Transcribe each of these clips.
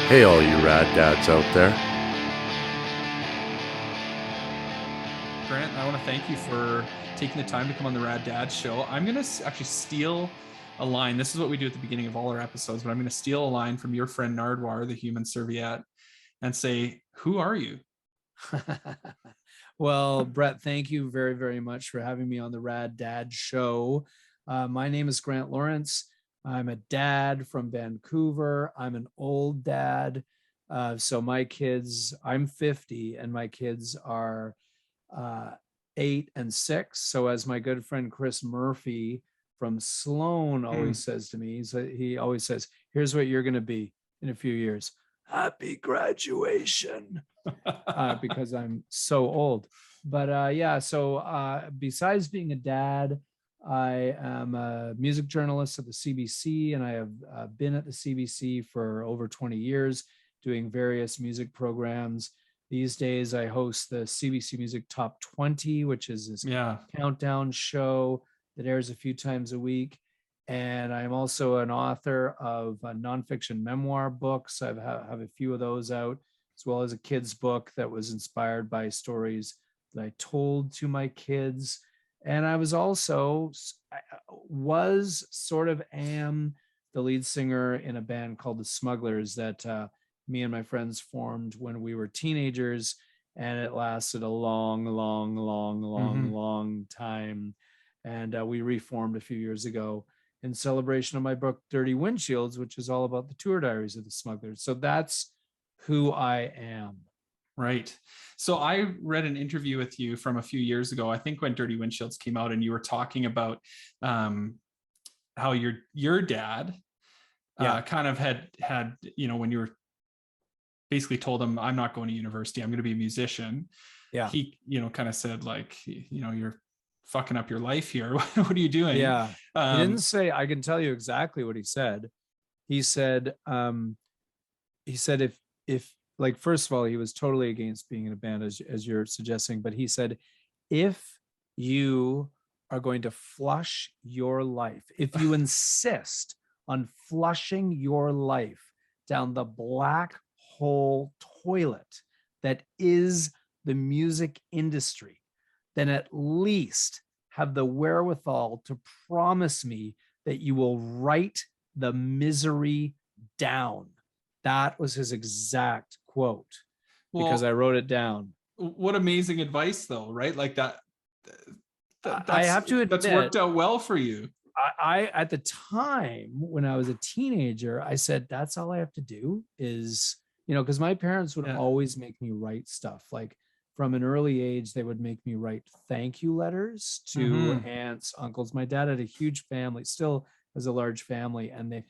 Hey, all you rad dads out there. Grant, I want to thank you for taking the time to come on the Rad Dad Show. I'm going to actually steal a line. This is what we do at the beginning of all our episodes, but I'm going to steal a line from your friend Nardwar, the human serviette, and say, who are you? Well, Brett, thank you very, very much for having me on the Rad Dad Show. My name is Grant Lawrence. I'm a dad from Vancouver. I'm an old dad. So my kids, I'm 50, and my kids are 8 and 6. So as my good friend Chris Murphy from Sloan always says to me, he always says, here's what you're going to be in a few years. Happy graduation. Because I'm so old. But yeah, so besides being a dad, I am a music journalist at the CBC, and I have been at the CBC for over 20 years doing various music programs. These days, I host the CBC Music Top 20, which is this countdown show that airs a few times a week. And I'm also an author of nonfiction memoir books. I have a few of those out, as well as a kid's book that was inspired by stories that I told to my kids. And I was sort of am the lead singer in a band called the Smugglers that me and my friends formed when we were teenagers. And it lasted a long time. And we reformed a few years ago in celebration of my book, Dirty Windshields, which is all about the tour diaries of the Smugglers. So that's who I am. Right. So I read an interview with you from a few years ago, I think when Dirty Windshields came out, and you were talking about how your dad kind of had, when you were basically told him, I'm not going to university, I'm going to be a musician. Yeah. He, kind of said, like, you're fucking up your life here. What are you doing? Yeah. He didn't say, I can tell you exactly what he said. He said, if like, first of all, he was totally against being in a band, as you're suggesting, but he said, if you are going to flush your life, if you insist on flushing your life down the black hole toilet that is the music industry, then at least have the wherewithal to promise me that you will write the misery down. That was his exact quote, because I wrote it down. What amazing advice, though, right? Like that. I have to admit, that's worked out well for you. I at the time when I was a teenager, I said, that's all I have to do is, because my parents would always make me write stuff. Like, from an early age, they would make me write thank you letters to aunts, uncles. My dad had a huge family, still has a large family, and they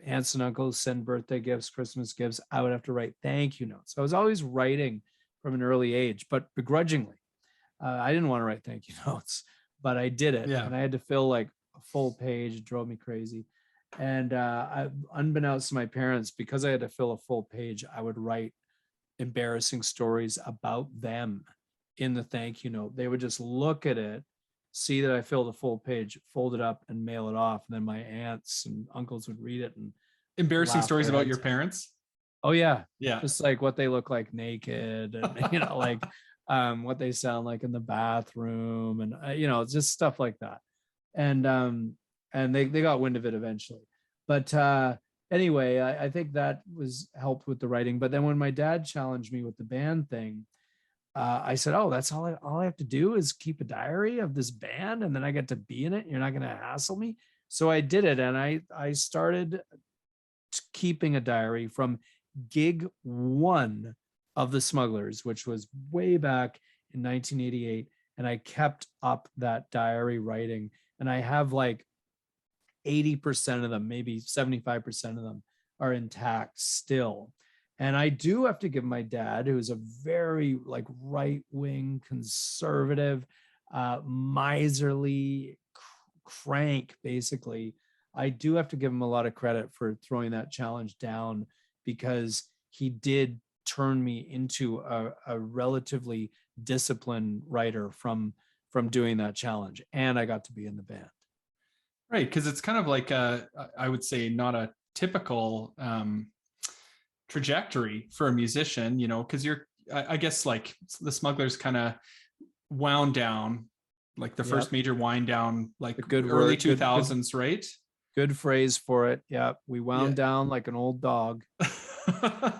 aunts and uncles send birthday gifts, Christmas gifts. I would have to write thank you notes. So I was always writing from an early age, but begrudgingly. I didn't want to write thank you notes, but I did it. And I had to fill like a full page. It drove me crazy. And unbeknownst to my parents, because I had to fill a full page, I would write embarrassing stories about them in the thank you note. They would just look at it, see that I filled a full page, fold it up, and mail it off. And then my aunts and uncles would read it and embarrassing stories about your parents. Oh yeah. Just like what they look like naked, and like what they sound like in the bathroom, and just stuff like that. And they got wind of it eventually. But anyway, I think that was helped with the writing. But then when my dad challenged me with the band thing, I said, oh, that's all I have to do is keep a diary of this band, and then I get to be in it. You're not going to hassle me. So I did it. And I started keeping a diary from gig 1 of the Smugglers, which was way back in 1988. And I kept up that diary writing. And I have like 80% of them, maybe 75% of them are intact still. And I do have to give my dad, who's a very like right-wing conservative, miserly crank, basically. I do have to give him a lot of credit for throwing that challenge down, because he did turn me into a relatively disciplined writer from doing that challenge. And I got to be in the band. Right. Because it's kind of like I would say, not a typical trajectory for a musician, you know, because I guess like the Smugglers kind of wound down, like the first major wind down, like A good early word, 2000s, right? good phrase for it. Yeah, we wound Yeah. down like an old dog.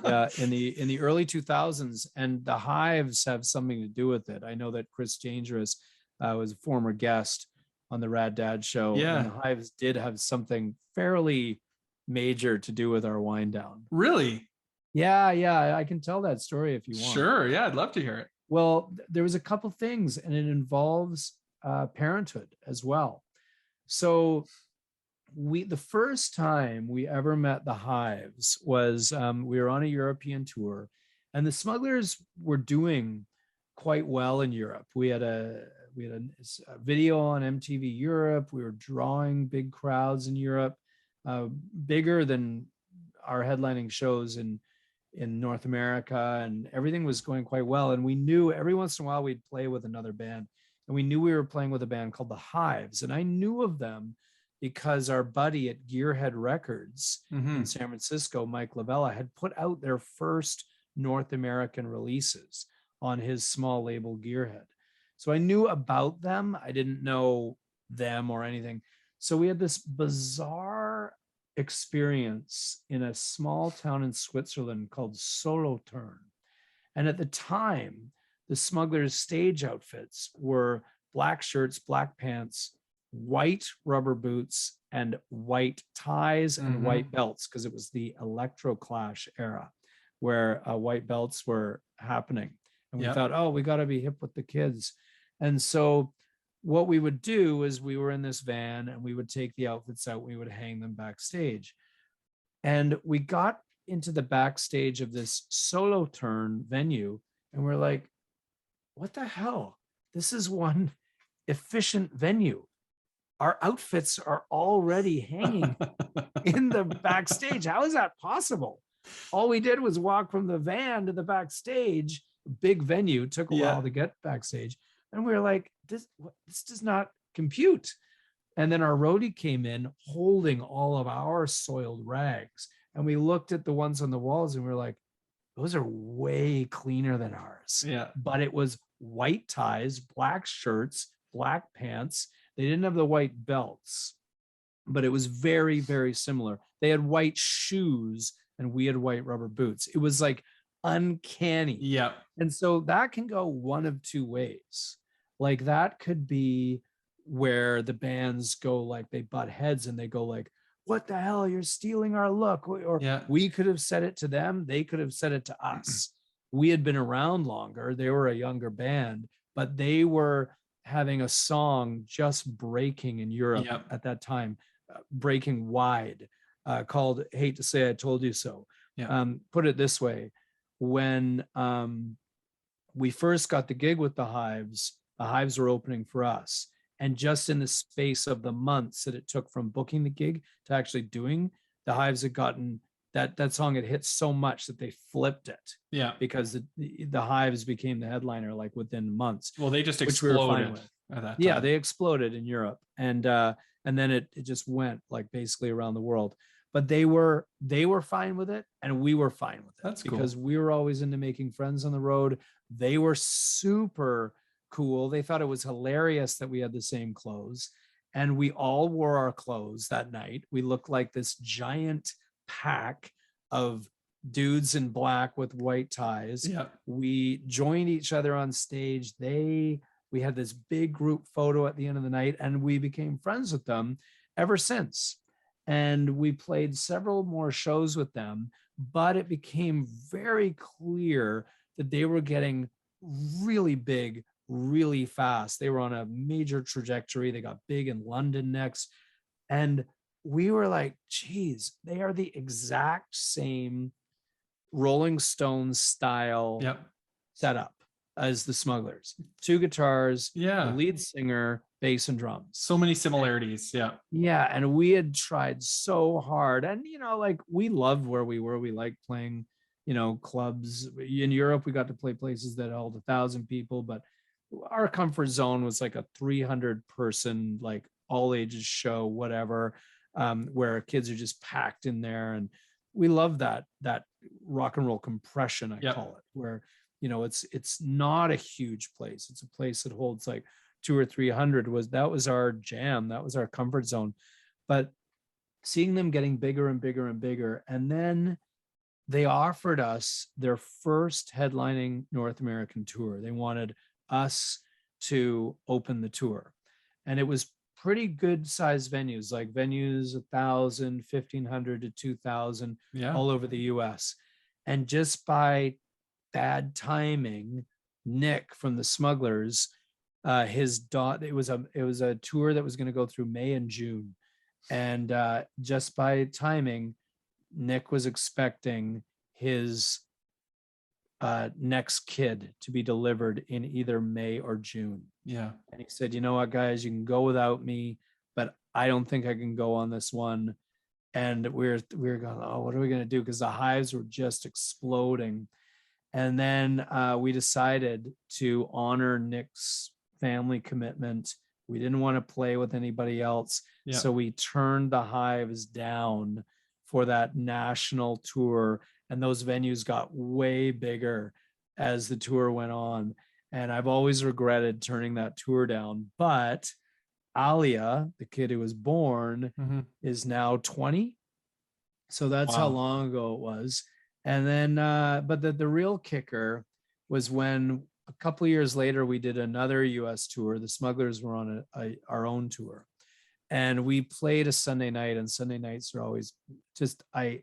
Yeah, in the early 2000s, and the Hives have something to do with it. I know that Chris Dangerous was a former guest on the Rad Dad show, and the Yeah. Hives did have something fairly major to do with our wind down. Really? Yeah, I can tell that story if you want. Sure. Yeah, I'd love to hear it. Well, there was a couple things, and it involves parenthood as well. So the first time we ever met the Hives was we were on a European tour, and the Smugglers were doing quite well in Europe. We had a video on MTV Europe. We were drawing big crowds in Europe, bigger than our headlining shows in North America, and everything was going quite well. And we knew every once in a while we'd play with another band, and we knew we were playing with a band called the Hives, and I knew of them because our buddy at Gearhead Records in San Francisco, Mike Lavella, had put out their first North American releases on his small label Gearhead. So I knew about them. I didn't know them or anything. So we had this bizarre experience in a small town in Switzerland called Solothurn. And at the time, the Smugglers' stage outfits were black shirts, black pants, white rubber boots, and white ties and white belts, because it was the electro clash era where white belts were happening. And we thought, oh, we got to be hip with the kids. And so what we would do is we were in this van, and we would take the outfits out, we would hang them backstage. And we got into the backstage of this Solothurn venue, and we're like, what the hell? This is one efficient venue. Our outfits are already hanging in the backstage. How is that possible? All we did was walk from the van to the backstage. Big venue, took a while to get backstage. And we were like, this does not compute. And then our roadie came in holding all of our soiled rags. And we looked at the ones on the walls, and we were like, those are way cleaner than ours. Yeah. But it was white ties, black shirts, black pants. They didn't have the white belts, but it was very, very similar. They had white shoes, and we had white rubber boots. It was like uncanny. Yeah. And so that can go one of two ways. Like that could be where the bands go, like they butt heads, and they go like, what the hell, you're stealing our look. Or we could have said it to them, they could have said it to us. We had been around longer, they were a younger band, but they were having a song just breaking in Europe at that time, breaking wide, called Hate to Say I Told You So. Put it this way, when we first got the gig with the Hives were opening for us. And just in the space of the months that it took from booking the gig to actually doing, the Hives had gotten that song had hit so much that they flipped it. Yeah. Because the Hives became the headliner like within months. Well, they just exploded at that time. Yeah, they exploded in Europe. And then it just went like basically around the world. But they were fine with it, and we were fine with it. That's cool. Because we were always into making friends on the road. They were super cool. They thought it was hilarious that we had the same clothes, and we all wore our clothes that night. We looked like this giant pack of dudes in black with white ties. Yeah. We joined each other on stage. We had this big group photo at the end of the night, and we became friends with them ever since. And we played several more shows with them, but it became very clear that they were getting really big really fast. They were on a major trajectory. They got big in London next. And we were like, geez, they are the exact same Rolling Stones style setup as the Smugglers. 2 guitars, the lead singer, bass and drums. So many similarities. Yeah. And we had tried so hard. And, like we loved where we were. We liked playing, clubs. In Europe, we got to play places that held 1,000 people, but our comfort zone was like a 300 person, like all ages show, whatever, where kids are just packed in there. And we love that rock and roll compression, I Yep. call it, where, you know, it's not a huge place. It's a place that holds like 200 or 300. That was our jam. That was our comfort zone. But seeing them getting bigger and bigger and bigger, and then they offered us their first headlining North American tour. They wanted us to open the tour, and it was pretty good sized venues, like venues 1,000, 1,500 to 2,000 Yeah. all over the US. And just by bad timing, Nick from the Smugglers, his daughter, it was a tour that was going to go through May and June, and just by timing, Nick was expecting his next kid to be delivered in either May or June. Yeah. And he said, you know what, guys, you can go without me, but I don't think I can go on this one. And we were going, oh, what are we going to do? Because the Hives were just exploding. And then we decided to honor Nick's family commitment. We didn't want to play with anybody else. Yeah. So we turned the Hives down for that national tour. And those venues got way bigger as the tour went on. And I've always regretted turning that tour down. But Alia, the kid who was born, is now 20. So that's how long ago it was. And then, but the real kicker was when a couple of years later, we did another US tour. The Smugglers were on our own tour. And we played a Sunday night, and Sunday nights are always just, I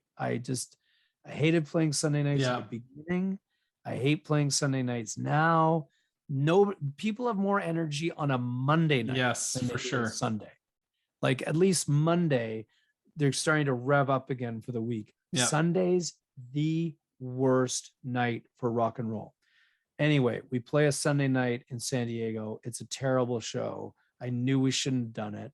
hated playing Sunday nights in the beginning. I hate playing Sunday nights now. No, people have more energy on a Monday night. Yes, than they for do sure. Sunday. Like at least Monday, they're starting to rev up again for the week. Yeah. Sunday's the worst night for rock and roll. Anyway, we play a Sunday night in San Diego. It's a terrible show. I knew we shouldn't have done it.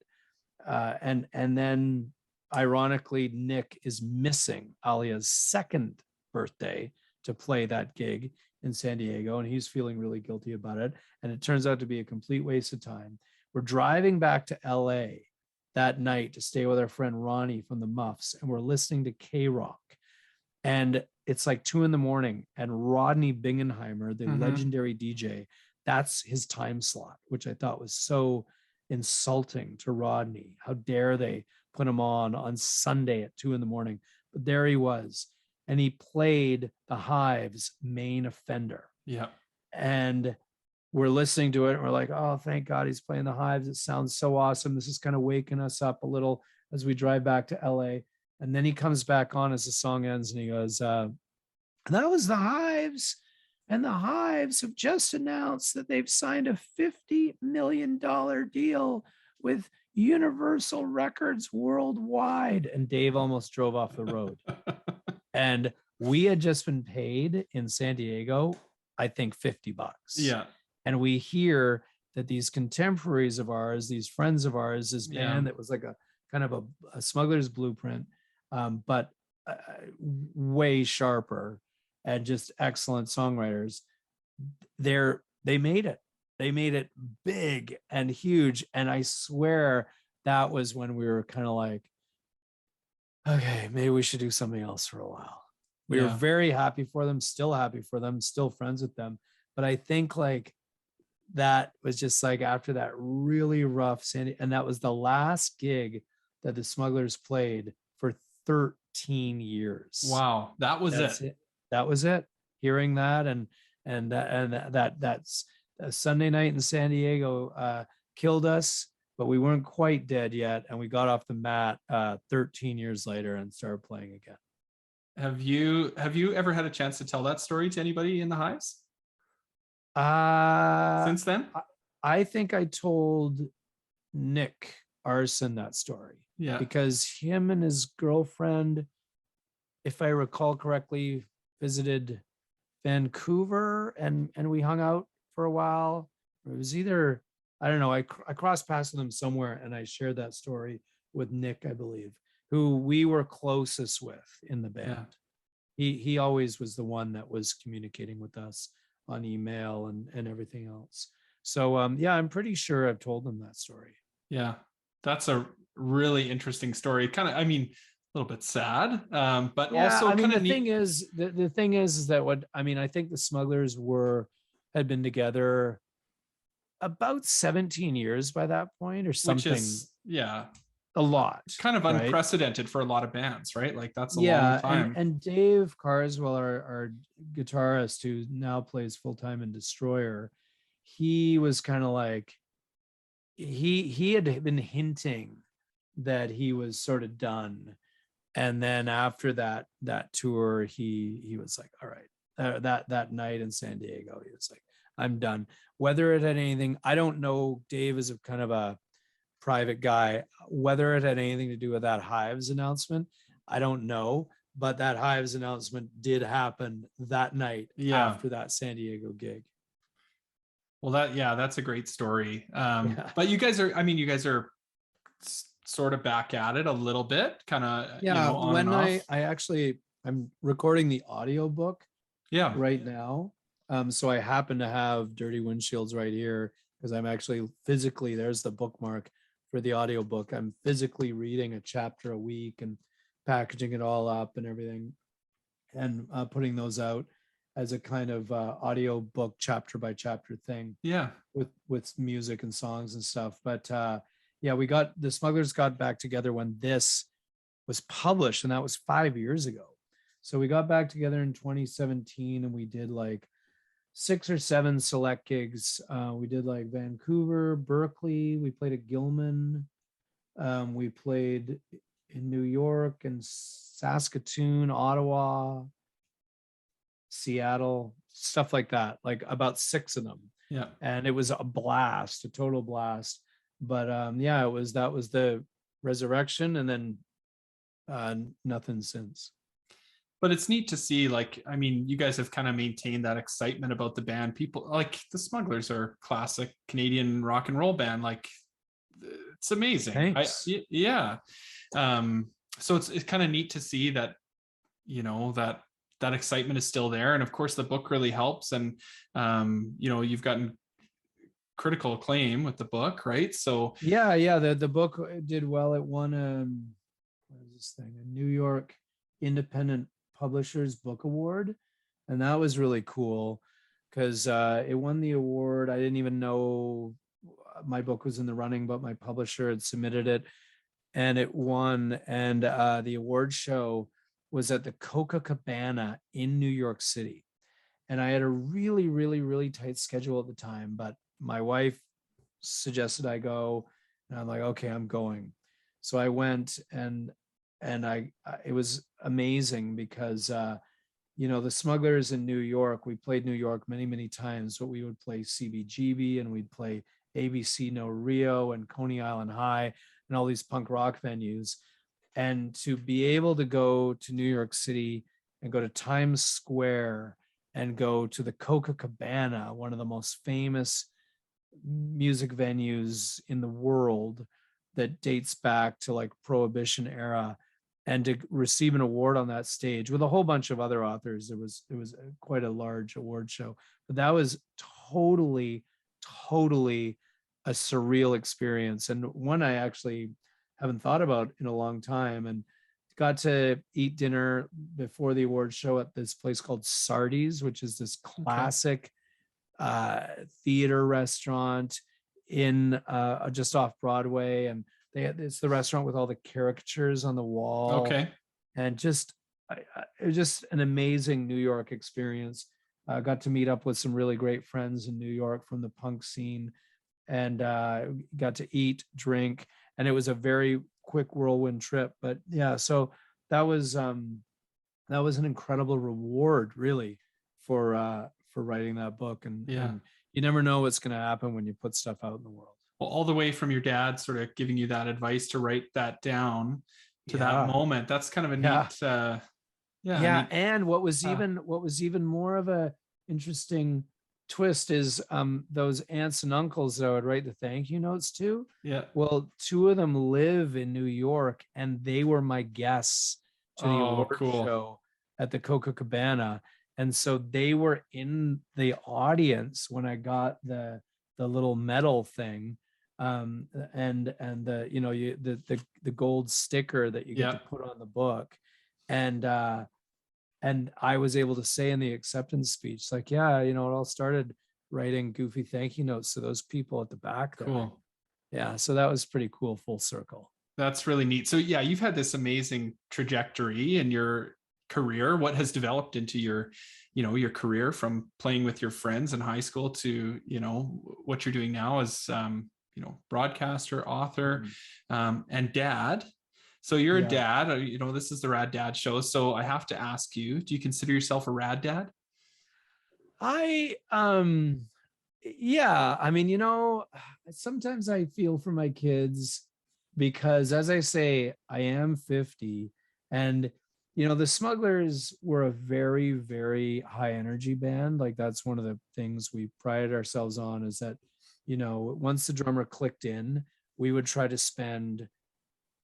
And then ironically, Nick is missing Alia's second birthday to play that gig in San Diego, and he's feeling really guilty about it. And it turns out to be a complete waste of time. We're driving back to LA that night to stay with our friend Ronnie from the Muffs, and we're listening to K-Rock. And it's like 2 a.m, and Rodney Bingenheimer, the legendary DJ, that's his time slot, which I thought was so insulting to Rodney. How dare they put him on Sunday at 2 a.m? But there he was, and he played the Hives' Main Offender. Yeah. And we're listening to it, and we're like, oh, thank God he's playing the Hives. It sounds so awesome. This is kind of waking us up a little as we drive back to LA. And then he comes back on as the song ends, and he goes, that was the Hives. And the Hives have just announced that they've signed a $50 million deal with Universal Records worldwide. And Dave almost drove off the road. And we had just been paid in San Diego, I think $50. Yeah. And we hear that these contemporaries of ours, these friends of ours, this band that was like a kind of a Smuggler's blueprint, but way sharper and just excellent songwriters. They made it. They made it big and huge. And I swear that was when we were kind of like, okay, maybe we should do something else for a while. We were very happy for them, still happy for them, still friends with them. But I think like that was just like after that really rough Sandy, and that was the last gig that the Smugglers played for 13 years. Wow, that's it. That was it. Hearing that and that's a Sunday night in San Diego killed us, but we weren't quite dead yet, and we got off the mat 13 years later and started playing again. Have you ever had a chance to tell that story to anybody in the Hives? Since then? I think I told Nick Arson that story. Yeah. Because him and his girlfriend, if I recall correctly, visited Vancouver and we hung out for a while. It was either, I don't know, I crossed paths with him somewhere, and I shared that story with Nick, I believe, who we were closest with in the band. Yeah. He always was the one that was communicating with us on email and everything else. So I'm pretty sure I've told him that story. Yeah, that's a really interesting story. Kind of, I mean, little bit sad, but Yeah, also I mean, kind of neat. the thing is that what I mean, I think the Smugglers had been together about 17 years by that point or Which something, is, yeah, a lot, kind of right? unprecedented for a lot of bands, right? Like that's a long Yeah, time. and Dave Carswell, our guitarist who now plays full time in Destroyer, he was kind of like he had been hinting that he was sort of done, and then after that tour, he was like, all right, that night in San Diego, he was like, I'm done. Whether it had anything, I don't know. Dave is a kind of a private guy. Whether it had anything to do with that Hives announcement, I don't know. But that Hives announcement did happen that night Yeah. after that San Diego gig. Well, that's a great story. Yeah. But you guys are, I mean, you guys are sort of back at it a little bit, kind of, Yeah. on and When off. I'm recording the audiobook Yeah. right now. So I happen to have Dirty Windshields right here because I'm actually physically, there's the bookmark for the audiobook. I'm physically reading a chapter a week and packaging it all up and everything, and putting those out as a kind of audio book chapter by chapter thing Yeah. with music and songs and stuff. But yeah, we got the Smugglers got back together when this was published, and that was 5 years ago. So we got back together in 2017, and we did like 6 or 7 select gigs. We did like Vancouver, Berkeley. We played at Gilman. We played in New York and Saskatoon, Ottawa, Seattle, stuff like that, like about 6 of them. Yeah. And it was a blast, a total blast. But yeah, that was the resurrection, and then nothing since. But it's neat to see, like, I mean, you guys have kind of maintained that excitement about the band. People like the Smugglers are classic Canadian rock and roll band. Like, it's amazing. Thanks. Yeah. So it's kind of neat to see that, that excitement is still there. And of course the book really helps. And, you've gotten critical acclaim with the book, right? So Yeah. The book did well. It won what is this thing? A New York Independent Publishers Book Award. And that was really cool because it won the award. I didn't even know my book was in the running, but my publisher had submitted it and it won. And the award show was at the Coca-Cabana in New York City. And I had a really, really, really tight schedule at the time, but my wife suggested I go, and I'm like, okay, I'm going. So I went, and it was amazing because the Smugglers in New York, we played New York many, many times, but we would play CBGB and we'd play ABC No Rio and Coney Island High and all these punk rock venues. And to be able to go to New York City and go to Times Square and go to the Coca-Cabana, one of the most famous music venues in the world that dates back to like Prohibition era, and to receive an award on that stage with a whole bunch of other authors. It was quite a large award show, but that was totally a surreal experience, and one I actually haven't thought about in a long time. And got to eat dinner before the award show at this place called Sardi's, which is this classic theater restaurant in just off Broadway. And it's the restaurant with all the caricatures on the wall. okay. And it was just an amazing New York experience. Got to meet up with some really great friends in New York from the punk scene, and got to eat, drink, and it was a very quick whirlwind trip. But yeah, so that was an incredible reward, really, for writing that book. And you never know what's going to happen when you put stuff out in the world. Well, all the way from your dad sort of giving you that advice to write that down to that moment. That's kind of a neat neat, and what was even more of a interesting twist is those aunts and uncles that I would write the thank you notes to. Yeah. Well, 2 of them live in New York, and they were my guests to the award show at the Coca-Cabana. And so they were in the audience when I got the little medal thing. and the, you know, the gold sticker that you get to Yeah. put on the book. And I was able to say in the acceptance speech, like, yeah, you know, it all started writing goofy thank you notes to those people at the back there. Cool. Yeah, so that was pretty cool, full circle. That's really neat. So yeah, you've had this amazing trajectory in your career. What has developed into your, you know, your career from playing with your friends in high school to, you know, what you're doing now as, you know, broadcaster, author, and dad. So you're a Yeah. dad, you know, this is the Rad Dad show. So I have to ask you, do you consider yourself a rad dad? I yeah, I mean, you know, sometimes I feel for my kids because, as I say, I am 50, and you know, the Smugglers were a very, very high energy band. Like, that's one of the things we prided ourselves on, is that, you know, once the drummer clicked in, we would try to spend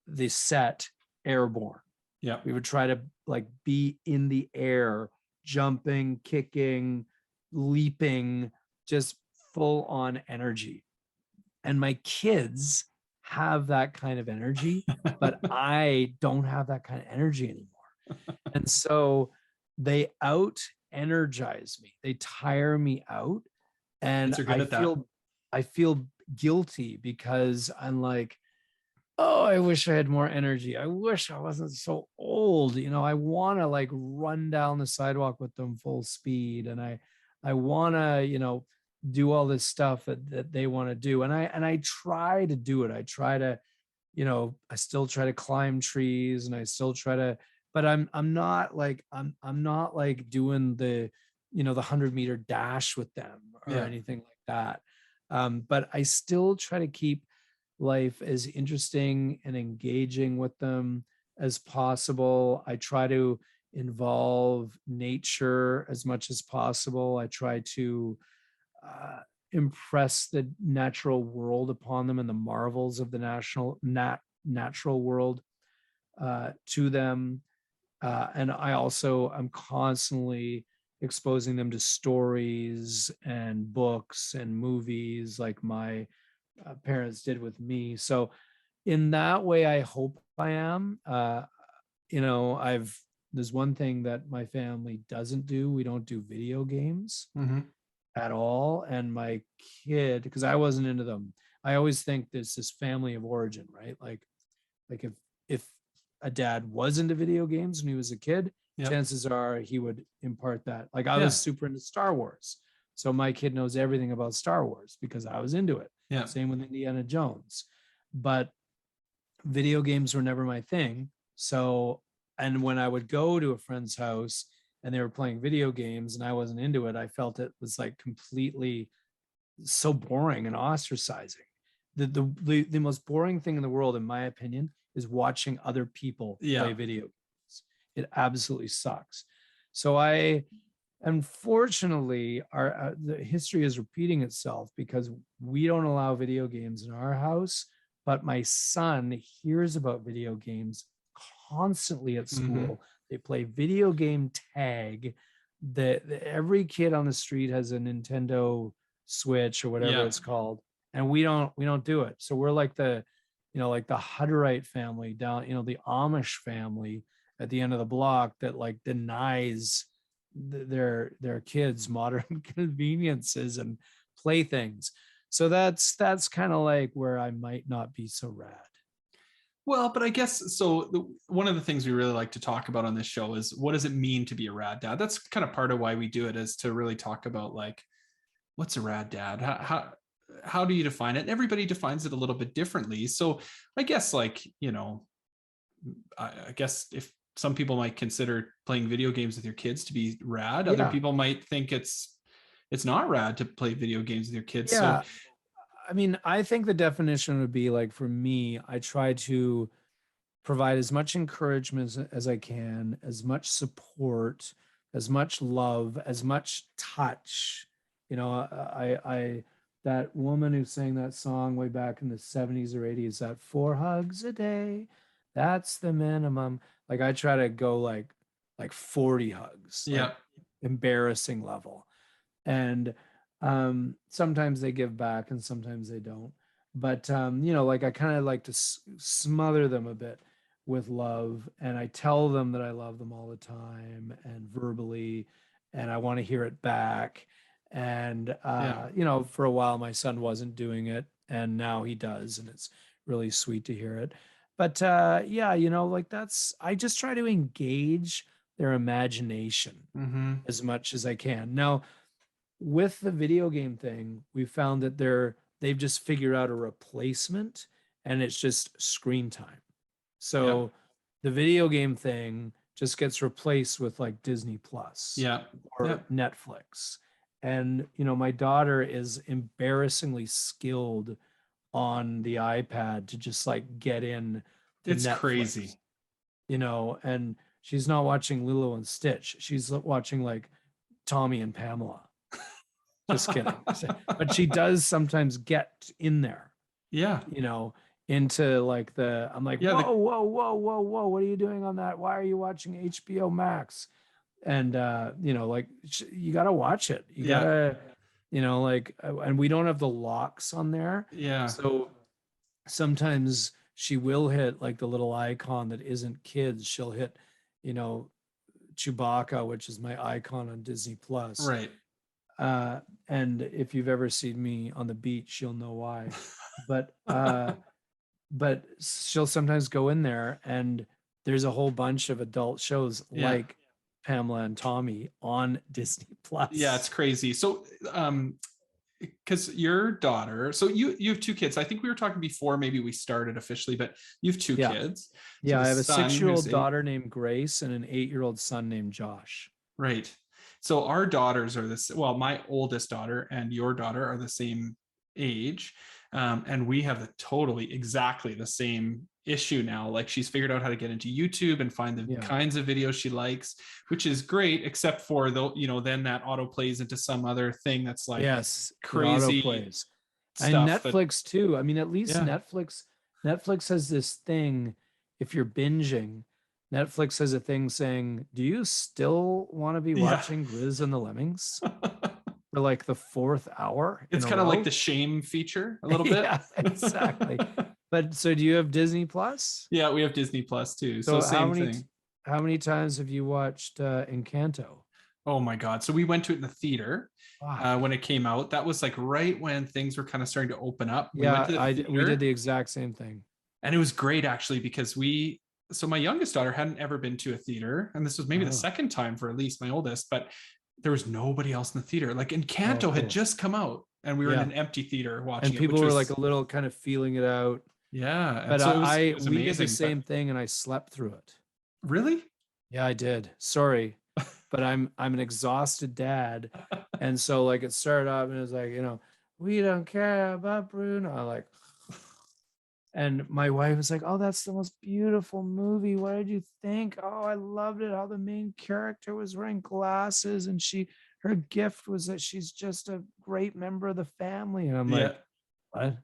the set airborne. Yeah. We would try to like be in the air, jumping, kicking, leaping, just full on energy. And my kids have that kind of energy, but I don't have that kind of energy anymore. And so they out energize me. They tire me out. And Kids are good at that. I feel guilty because I'm like, oh, I wish I had more energy. I wish I wasn't so old. You know, I want to like run down the sidewalk with them full speed. And I want to, you know, do all this stuff that they want to do. And I try to do it. I try to, you know, I still try to climb trees, and I still try to, but I'm not like, I'm not like doing the, you know, the 100-meter dash with them or Yeah. anything like that. But I still try to keep life as interesting and engaging with them as possible. I try to involve nature as much as possible. I try to impress the natural world upon them and the marvels of the natural world to them. And I also, I'm constantly exposing them to stories and books and movies like my parents did with me. So in that way, I hope I am. You know, there's one thing that my family doesn't do. We don't do video games at all. And my kid, because I wasn't into them, I always think there's this family of origin, right? Like if a dad was into video games when he was a kid, Yep. chances are he would impart that. Like, I Yeah. was super into Star Wars. So my kid knows everything about Star Wars because I was into it. Yeah. Same with Indiana Jones. But video games were never my thing. So, and when I would go to a friend's house and they were playing video games and I wasn't into it, I felt it was like completely so boring and ostracizing. The most boring thing in the world, in my opinion, is watching other people play video games. It absolutely sucks. So I, unfortunately, our the history is repeating itself because we don't allow video games in our house, but my son hears about video games constantly at school. They play video game tag. Every kid on the street has a Nintendo Switch or whatever it's called, and we don't do it. So we're like the, you know, like the Hutterite family down, you know, the Amish family at the end of the block that like denies their kids modern conveniences and playthings. So that's kind of like where I might not be so rad. Well, but I guess so. One of the things we really like to talk about on this show is, what does it mean to be a rad dad? That's kind of part of why we do it, is to really talk about like, what's a rad dad? How do you define it? And everybody defines it a little bit differently. So I guess, like, you know, I guess if some people might consider playing video games with your kids to be rad, other people might think it's not rad to play video games with your kids. Yeah. So I mean, I think the definition would be like, for me, I try to provide as much encouragement as I can, as much support, as much love, as much touch. You know, I that woman who sang that song way back in the 70s or 80s, that 4 hugs a day, that's the minimum. Like, I try to go like 40 hugs, like embarrassing level. And sometimes they give back and sometimes they don't. but like I kind of like to smother them a bit with love, and I tell them that I love them all the time and verbally, and I want to hear it back. And Yeah. for a while my son wasn't doing it, and now he does, and it's really sweet to hear it. But yeah, like that's, I just try to engage their imagination Mm-hmm. as much as I can. Now, with the video game thing, we found that they've just figured out a replacement, and it's just screen time. Yeah. So the video game thing just gets replaced with like Disney Plus Yeah. Yeah. or Netflix. And my daughter is embarrassingly skilled on the iPad to just like get in to It's Netflix, crazy. and she's not watching Lilo and Stitch. She's watching like Tommy and Pamela. Just kidding. But she does sometimes get in there, Yeah. into like I'm like, Yeah. whoa, whoa, whoa, whoa, whoa. What are you doing on that? Why are you watching HBO Max? And, like you got to watch it. You got Yeah. to, like, and we don't have the locks on there. Yeah. So sometimes she will hit like the little icon that isn't kids. She'll hit, you know, Chewbacca, which is my icon on Disney Plus. Right. And if you've ever seen me on the beach, you'll know why. But but she'll sometimes go in there, and there's a whole bunch of adult shows Yeah. like Pamela and Tommy on Disney Plus. Yeah, it's crazy. So because your daughter, so you have two kids. I think we were talking before maybe we started officially, but you have two Yeah. kids. Yeah, So I have a son 6-year-old who's 8. daughter named Grace and an 8-year-old son named Josh. Right. So our daughters are this, well, my oldest daughter and your daughter are the same age. And we have totally exactly the same issue now. Like she's figured out how to get into YouTube and find the kinds of videos she likes, which is great, except for then that auto plays into some other thing that's like crazy plays. Stuff. And Netflix too. I mean, at least Yeah. Netflix has this thing. If you're binging, Netflix has a thing saying, "Do you still want to be watching Grizz and the Lemmings for like the 4th hour?" It's kind of like the shame feature a little bit. Yeah, exactly. But so, do you have Disney Plus? Yeah, we have Disney Plus too. So same thing. How many times have you watched Encanto? Oh my God. So we went to it in the theater when it came out. That was like right when things were kind of starting to open up. We went to the theater, we did the exact same thing. And it was great actually, because so my youngest daughter hadn't ever been to a theater. And this was maybe the second time for at least my oldest, but there was nobody else in the theater. Like Encanto had just come out, and we were in an empty theater watching it. And people were like a little kind of feeling it out. Yeah. But so it was we did the same thing, and I slept through it. Really? Yeah, I did. Sorry. But I'm an exhausted dad. And so like it started off and it was like, we don't care about Bruno. Like, and my wife was like, "Oh, that's the most beautiful movie. What did you think?" "Oh, I loved it. How the main character was wearing glasses, and her gift was that she's just a great member of the family." And I'm like, "What?"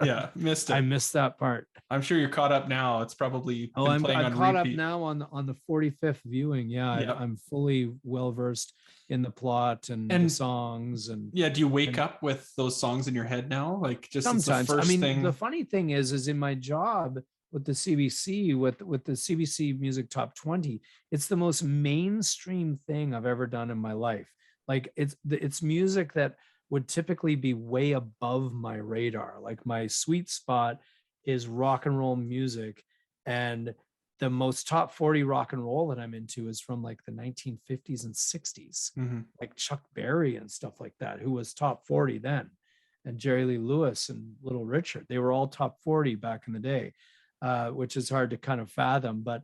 Yeah, missed it. I missed that part. I'm sure you're caught up now. It's probably I'm caught up now on the 45th viewing. Yeah, I'm fully well versed in the plot and the songs. And yeah, do you wake up with those songs in your head now? Like just sometimes. It's the first thing. The funny thing is in my job with the CBC, with the CBC Music Top 20, it's the most mainstream thing I've ever done in my life. Like it's music that would typically be way above my radar. Like my sweet spot is rock and roll music, and the most top 40 rock and roll that I'm into is from like the 1950s and 60s, like Chuck Berry and stuff like that, who was top 40 then, and Jerry Lee Lewis and Little Richard. They were all top 40 back in the day, which is hard to kind of fathom. But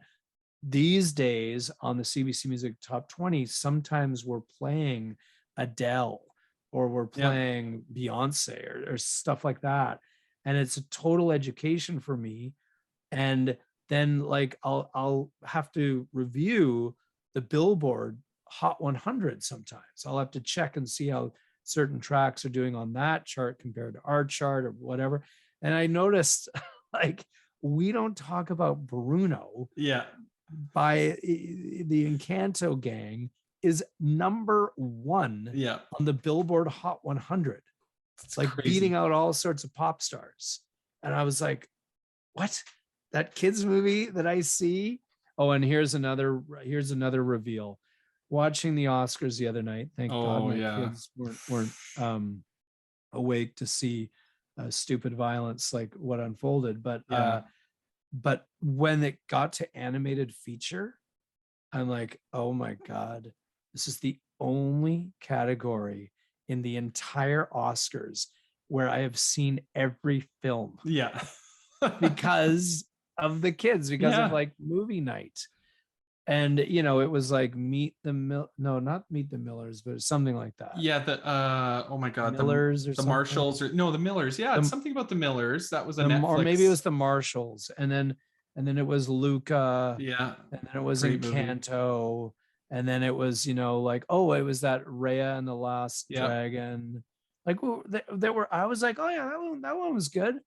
these days on the CBC Music Top 20, sometimes we're playing Adele, or we're playing Beyonce or stuff like that. And it's a total education for me. And then like I'll have to review the Billboard Hot 100 sometimes. I'll have to check and see how certain tracks are doing on that chart compared to our chart or whatever. And I noticed like we don't talk about Bruno. Yeah. By the Encanto gang is number 1 on the Billboard Hot 100. It's like crazy. Beating out all sorts of pop stars. And I was like, what? That kids movie that I see? Oh, and here's another reveal. Watching the Oscars the other night, thank God Oh my yeah. kids weren't awake to see stupid violence like what unfolded. But when it got to animated feature, I'm like, oh my God, this is the only category in the entire Oscars where I have seen every film Yeah. because of the kids, because of Yeah. like movie night. And it was like not Meet the Millers, but something like that. Yeah, oh my God, Millers or the something. Marshalls, or no, the Millers. Yeah, it's something about the Millers. That was a Netflix. Or maybe it was the Marshalls, and then it was Luca. Yeah, and then it was great movie. Encanto, and then it was like, oh, it was that Raya and the Last Yeah. Dragon. Like there were, I was like, oh yeah, that one was good.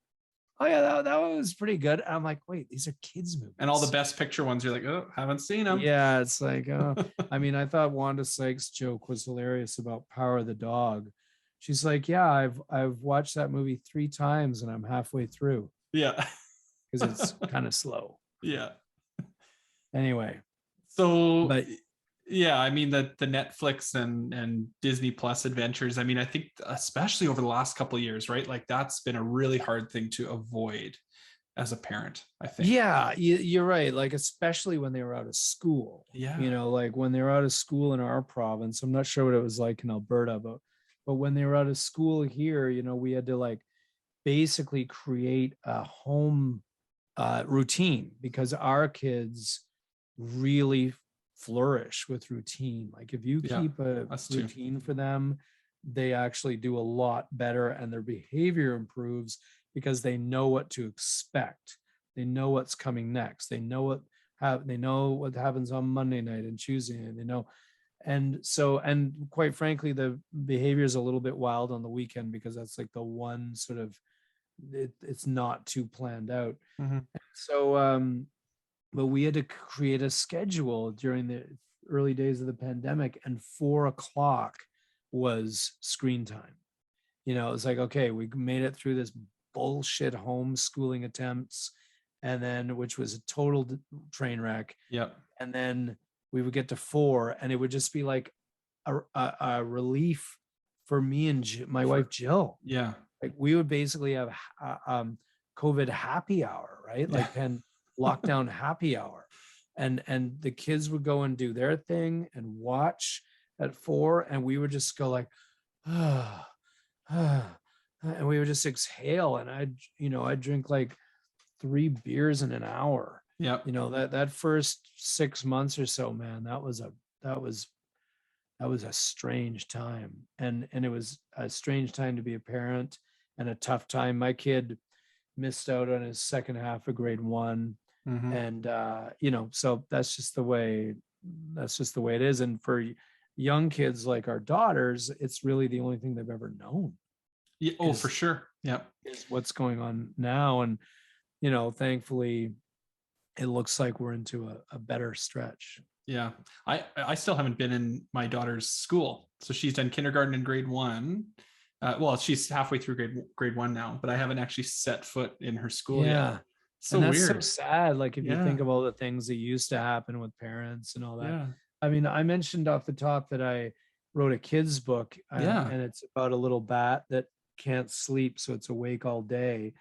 Oh yeah, that one was pretty good. And I'm like, wait, these are kids movies. And all the best picture ones, you're like, oh, haven't seen them. Yeah, it's like, I mean, I thought Wanda Sykes' joke was hilarious about Power of the Dog. She's like, yeah, I've watched that movie 3 times and I'm halfway through. Yeah. Because it's kind of slow. Yeah. Anyway. So, but yeah, I mean the Netflix and Disney Plus adventures. I mean, I think especially over the last couple of years, right? Like that's been a really hard thing to avoid as a parent, I think. Yeah, you're right. Like, especially when they were out of school. Yeah. Like when they were out of school in our province, I'm not sure what it was like in Alberta, but when they were out of school here, we had to like basically create a home routine, because our kids really flourish with routine. Like if you keep a routine for them, they actually do a lot better and their behavior improves because they know what to expect. They know what's coming next. They know what happens on Monday night and Tuesday night. They know. And quite frankly, the behavior is a little bit wild on the weekend because that's like the one sort of, it's not too planned out. Mm-hmm. So, but we had to create a schedule during the early days of the pandemic, and 4:00 was screen time. It's like, okay, we made it through this bullshit homeschooling attempts, and then which was a total train wreck. Yep. And then we would get to 4, and it would just be like a relief for me and my wife Jill. Yeah. Like we would basically have COVID happy hour, right? Like lockdown happy hour, and the kids would go and do their thing and watch at 4, and we would just go like, and we would just exhale, and I'd drink like 3 beers in an hour. Yeah. That first 6 months or so, man, that was a strange time, and it was a strange time to be a parent and a tough time. My kid missed out on his second half of grade 1. Mm-hmm. And so that's just the way it is. And for young kids like our daughters, it's really the only thing they've ever known. Yeah. Oh, for sure. Yeah. Is what's going on now. And thankfully it looks like we're into a better stretch. Yeah. I still haven't been in my daughter's school. So she's done kindergarten and grade 1. Well, she's halfway through grade 1 now, but I haven't actually set foot in her school yet. So and that's weird. So sad. Like if you think of all the things that used to happen with parents and all that. Yeah. I mean, I mentioned off the top that I wrote a kid's book, and it's about a little bat that can't sleep, so it's awake all day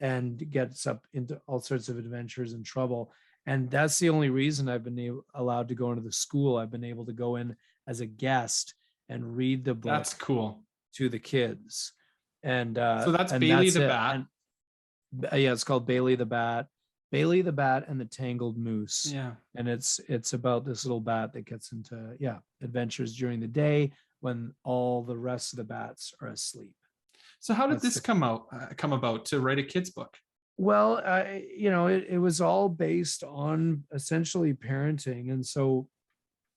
and gets up into all sorts of adventures and trouble. And that's the only reason I've been allowed to go into the school. I've been able to go in as a guest and read the book. That's cool. To the kids. And so that's Bailey the Bat. It's called Bailey the Bat and the Tangled Moose. Yeah. And it's about this little bat that gets into adventures during the day when all the rest of the bats are asleep. So how did this come about to write a kid's book? Well, it was all based on essentially parenting. And so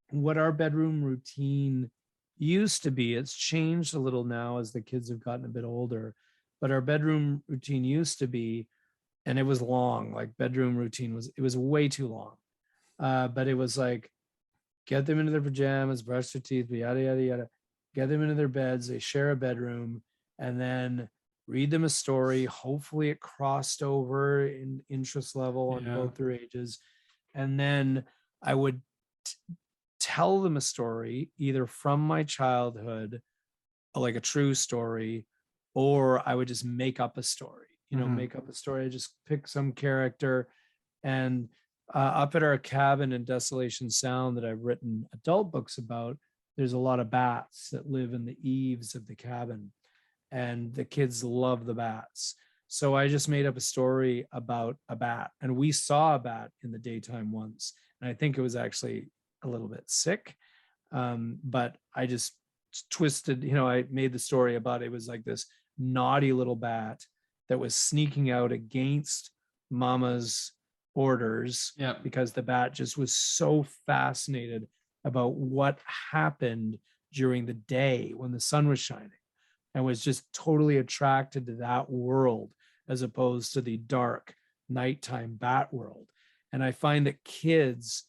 what our bedroom routine used to be, it's changed a little now as the kids have gotten a bit older, but our bedroom routine used to be, and it was long, like bedroom routine was way too long. But it was like, get them into their pajamas, brush their teeth, yada, yada, yada, get them into their beds. They share a bedroom. And then read them a story. Hopefully it crossed over in interest level on Yeah. both their ages. And then I would tell them a story either from my childhood, like a true story, or I would just make up a story, make up a story. I just pick some character. And up at our cabin in Desolation Sound that I've written adult books about, there's a lot of bats that live in the eaves of the cabin, and the kids love the bats. So I just made up a story about a bat, and we saw a bat in the daytime once, and I think it was actually a little bit sick. But I just twisted, I made the story about it was like this naughty little bat that was sneaking out against mama's orders, Yeah. because the bat just was so fascinated about what happened during the day when the sun was shining, and was just totally attracted to that world as opposed to the dark nighttime bat world. And I find that kids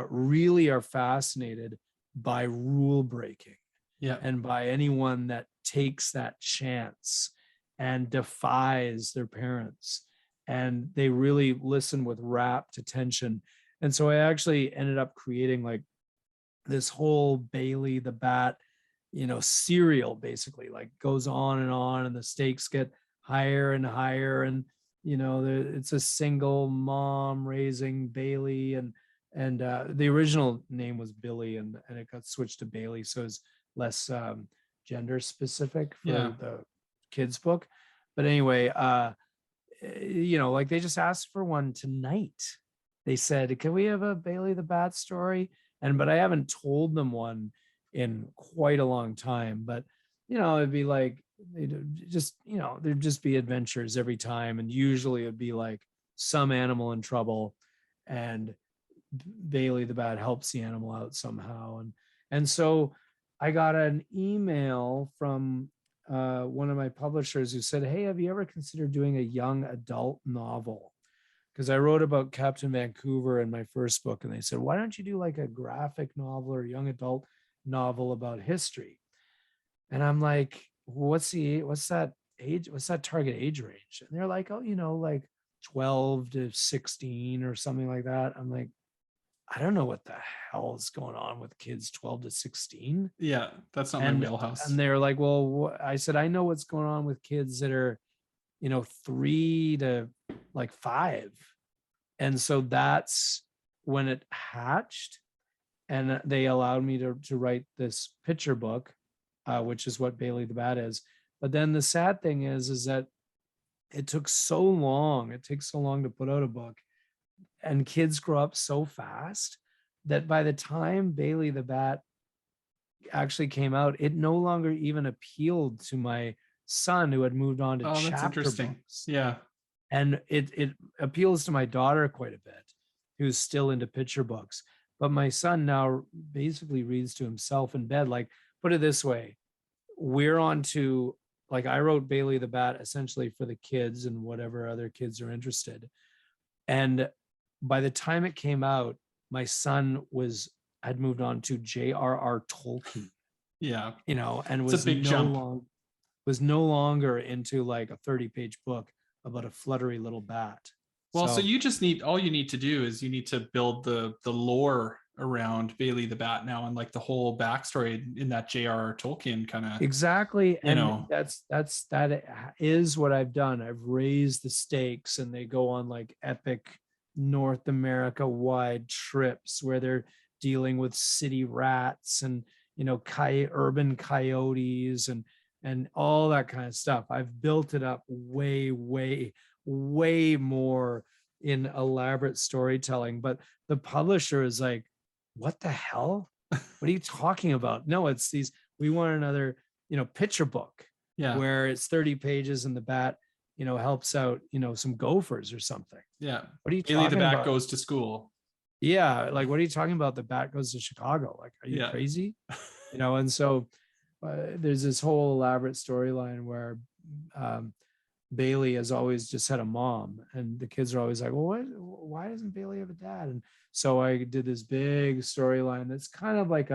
really are fascinated by rule breaking, and by anyone that takes that chance and defies their parents, and they really listen with rapt attention. And so I actually ended up creating like this whole Bailey the Bat, serial, basically, like goes on, and the stakes get higher and higher. And it's a single mom raising Bailey, and the original name was Billy, and it got switched to Bailey, so it's less gender specific for the kids book. But anyway, like they just asked for one tonight. They said, can we have a Bailey the Bat story? But I haven't told them one in quite a long time. But it'd be like, there'd just be adventures every time, and usually it'd be like some animal in trouble, and Bailey the Bat helps the animal out somehow. And so I got an email from one of my publishers who said, hey, have you ever considered doing a young adult novel? Because I wrote about Captain Vancouver in my first book, and they said, why don't you do like a graphic novel or young adult novel about history? And I'm like, what's that age? What's that target age range? And they're like, oh, like 12 to 16 or something like that. I'm like, I don't know what the hell is going on with kids 12 to 16. Yeah, that's not my wheelhouse. And they're like, well, I said, I know what's going on with kids that are, 3 to like 5. And so that's when it hatched, and they allowed me to write this picture book, which is what Bailey the Bat is. But then the sad thing is that it takes so long to put out a book, and kids grow up so fast that by the time Bailey the Bat actually came out, it no longer even appealed to my son, who had moved on to chapter books. Yeah. And it appeals to my daughter quite a bit, who's still into picture books. But my son now basically reads to himself in bed. Like, put it this way, we're on to, like, I wrote Bailey the Bat essentially for the kids and whatever other kids are interested. And by the time it came out, my son had moved on to J.R.R. Tolkien. Yeah. And was no longer into like a 30-page book about a fluttery little bat. Well, so you just all you need to do is you need to build the lore around Bailey the Bat now, and like the whole backstory in that J.R.R. Tolkien kind of. Exactly. That is what I've done. I've raised the stakes, and they go on like epic North America wide trips where they're dealing with city rats and, urban coyotes and all that kind of stuff. I've built it up way, way, way more in elaborate storytelling. But the publisher is like, what the hell? What are you talking about? No, it's these, we want another, picture book, where it's 30 pages and the bat, helps out, some gophers or something. Yeah. What are you Bailey talking the Bat about? goes to school. Yeah. Like, what are you talking about? The bat goes to Chicago. Like, are you crazy? And so there's this whole elaborate storyline where Bailey has always just had a mom, and the kids are always like, well, why doesn't Bailey have a dad? And so I did this big storyline that's kind of like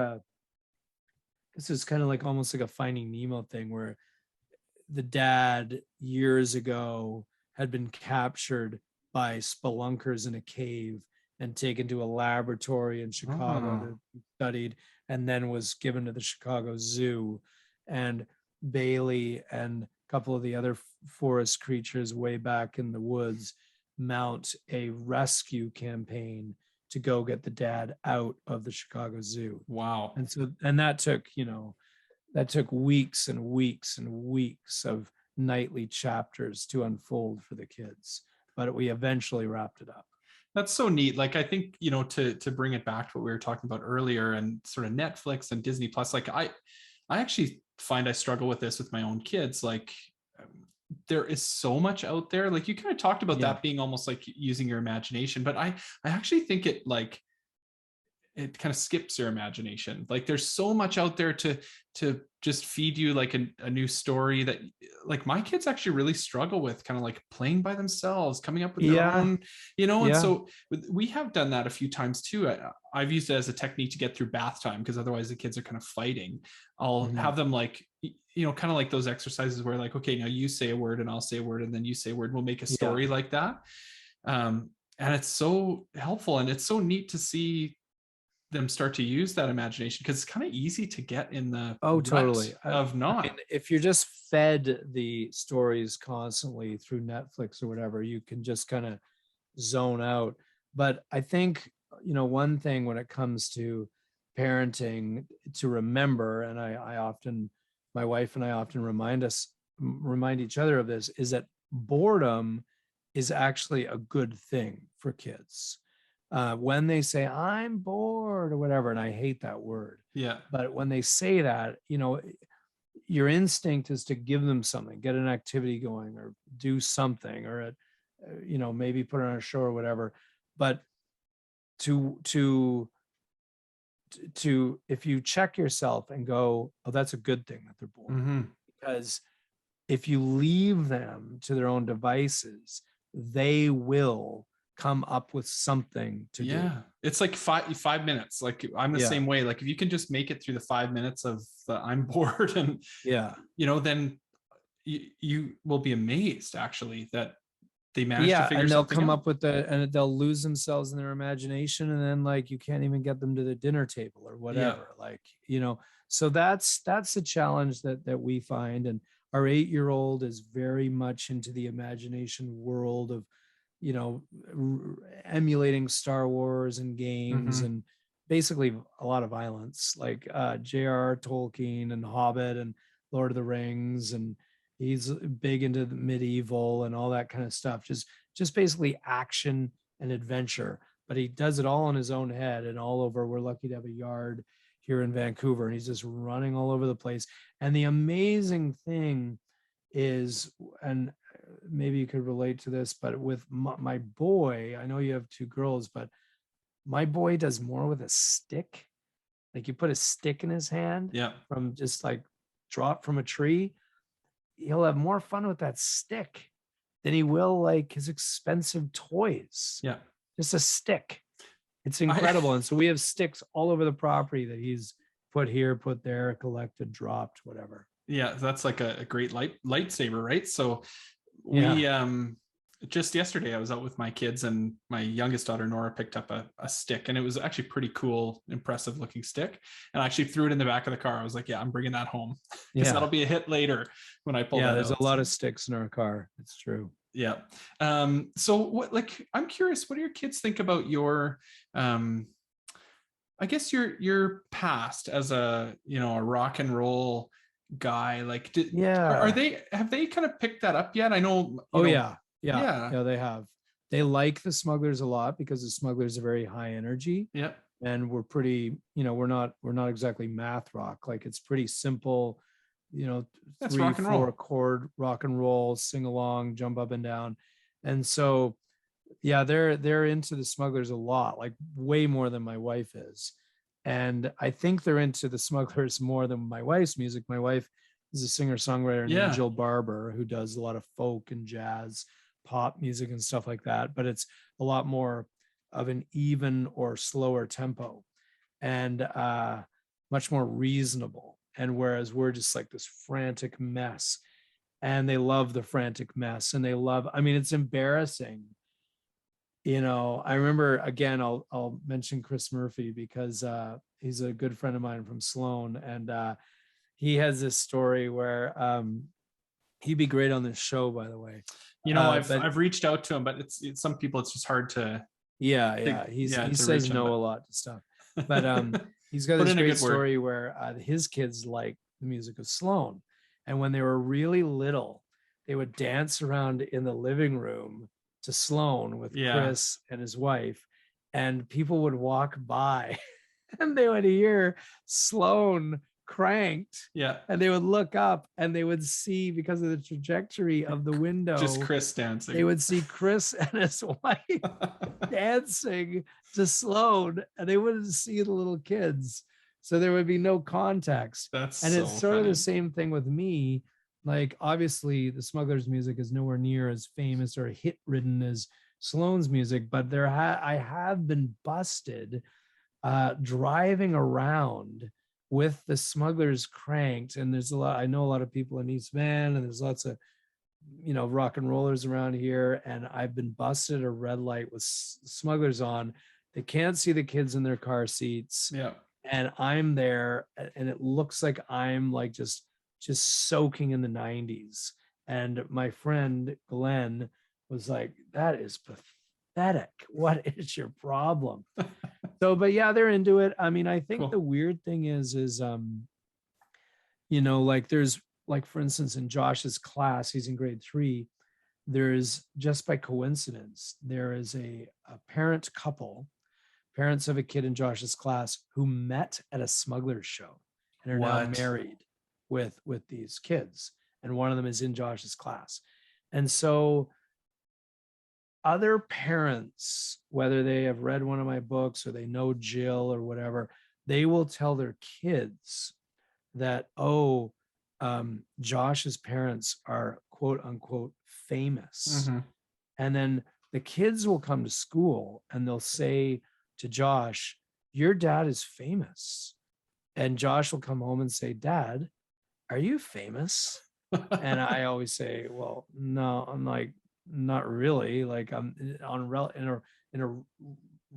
almost like a Finding Nemo thing, where the dad years ago had been captured by spelunkers in a cave and taken to a laboratory in Chicago to be studied, and then was given to the Chicago Zoo. And Bailey and a couple of the other forest creatures way back in the woods mount a rescue campaign to go get the dad out of the Chicago Zoo. Wow. And that took, that took weeks and weeks and weeks of nightly chapters to unfold for the kids, but we eventually wrapped it up. That's so neat. Like, I think, to bring it back to what we were talking about earlier and sort of Netflix and Disney Plus, like I actually find I struggle with this with my own kids. Like, there is so much out there. Like, you kind of talked about that being almost like using your imagination, but I actually think it kind of skips your imagination. Like, there's so much out there to just feed you like a new story that like my kids actually really struggle with, kind of like playing by themselves, coming up with their own, and so we have done that a few times too. I've used it as a technique to get through bath time, because otherwise the kids are kind of fighting. I'll have them like, kind of like those exercises where like, okay, now you say a word and I'll say a word and then you say a word, we'll make a story like that. And it's so helpful, and it's so neat to see them start to use that imagination, because it's kind of easy to get in the totally of not. I mean, if you're just fed the stories constantly through Netflix or whatever, you can just kind of zone out. But I think, one thing when it comes to parenting to remember, and my wife and I often remind each other of this, is that boredom is actually a good thing for kids. When they say I'm bored or whatever, and I hate that word. Yeah. But when they say that, your instinct is to give them something, get an activity going, or do something, or maybe put on a show or whatever. But to if you check yourself and go, oh, that's a good thing that they're bored, because if you leave them to their own devices, they will come up with something to do. It's like 5 minutes. Like, I'm the same way. Like, if you can just make it through the 5 minutes of the I'm bored, and then you will be amazed actually that they managed to figure and they'll something come out. up with and they'll lose themselves in their imagination, and then like you can't even get them to the dinner table or whatever. So that's the challenge that we find. And our 8-year-old is very much into the imagination world of emulating Star Wars and games, and basically a lot of violence, like J.R.R. Tolkien and Hobbit and Lord of the Rings, and he's big into the medieval and all that kind of stuff. Just basically action and adventure, but he does it all in his own head and all over. We're lucky to have a yard here in Vancouver, and he's just running all over the place. And the amazing thing is, and maybe you could relate to this, but with my boy, I know you have 2 girls, but my boy does more with a stick. Like, you put a stick in his hand from just like drop from a tree, he'll have more fun with that stick than he will like his expensive toys. Just a stick. It's incredible. And so we have sticks all over the property that he's put here, put there, collected, dropped, whatever. That's like a great lightsaber, right? So we just yesterday I was out with my kids, and my youngest daughter Nora picked up a stick, and it was actually pretty cool, impressive looking stick, and I actually threw it in the back of the car. I was like, I'm bringing that home, because that'll be a hit later when I pull that there's out. A lot of sticks in our car. It's true. So what, like, I'm curious, what do your kids think about your I guess your past as a a rock and roll guy? Like, have they kind of picked that up yet? I know. They have. They like the Smugglers a lot, because the Smugglers are very high energy. And we're pretty, we're not exactly math rock. Like, it's pretty simple, that's 3-4 chord rock and roll, sing along, jump up and down. And so they're into the Smugglers a lot, like way more than my wife is. And I think they're into the Smugglers more than my wife's music. My wife is a singer-songwriter named Jill Barber, who does a lot of folk and jazz, pop music and stuff like that. But it's a lot more of an even or slower tempo, and much more reasonable. And whereas we're just like this frantic mess. and they love the frantic mess, and they love, I mean, it's embarrassing. You know, I remember, again, I'll mention Chris Murphy because he's a good friend of mine from Sloan, and he has this story where he'd be great on this show, by the way. You know, But I've reached out to him, but it's some people it's just hard to he to says reach him, no but- a lot to stuff. But he's got Put this in a great good word. story where his kids like the music of Sloan, and when they were really little, they would dance around in the living room to Sloan with Yeah. Chris and his wife, and people would walk by and they would hear Sloan cranked, Yeah. and they would look up and they would see, because of the trajectory of the window, Just Chris dancing. they would see Chris and his wife dancing to Sloan, and they wouldn't see the little kids. So there would be no context. That's And it's so sort of funny. the same thing with me. Like, obviously, the Smugglers' music is nowhere near as famous or hit ridden as Sloan's music, but I have been busted driving around with the Smugglers cranked. And there's a lot, I know a lot of people in East Van, and there's lots of, you know, rock and rollers around here, and I've been busted at a red light with Smugglers on. They can't see the kids in their car seats. Yeah. And I'm there, and it looks like I'm like just soaking in the 90s. And my friend Glenn was like, that is pathetic. What is your problem? So, but yeah, they're into it. I mean, I think Cool. the weird thing is you know, like there's, like, for instance, in Josh's class, he's in grade 3, there's, just by coincidence, there is a parent couple, parents of a kid in Josh's class, who met at a Smugglers show and are now What? married with these kids. And one of them is in Josh's class. And so other parents, whether they have read one of my books or they know Jill or whatever, they will tell their kids that, oh, Josh's parents are quote unquote famous. Mhm. And then the kids will come to school and they'll say to Josh, your dad is famous. And Josh will come home and say, Dad, are you famous? And I always say, well, no. I'm like, not really. Like, I'm in a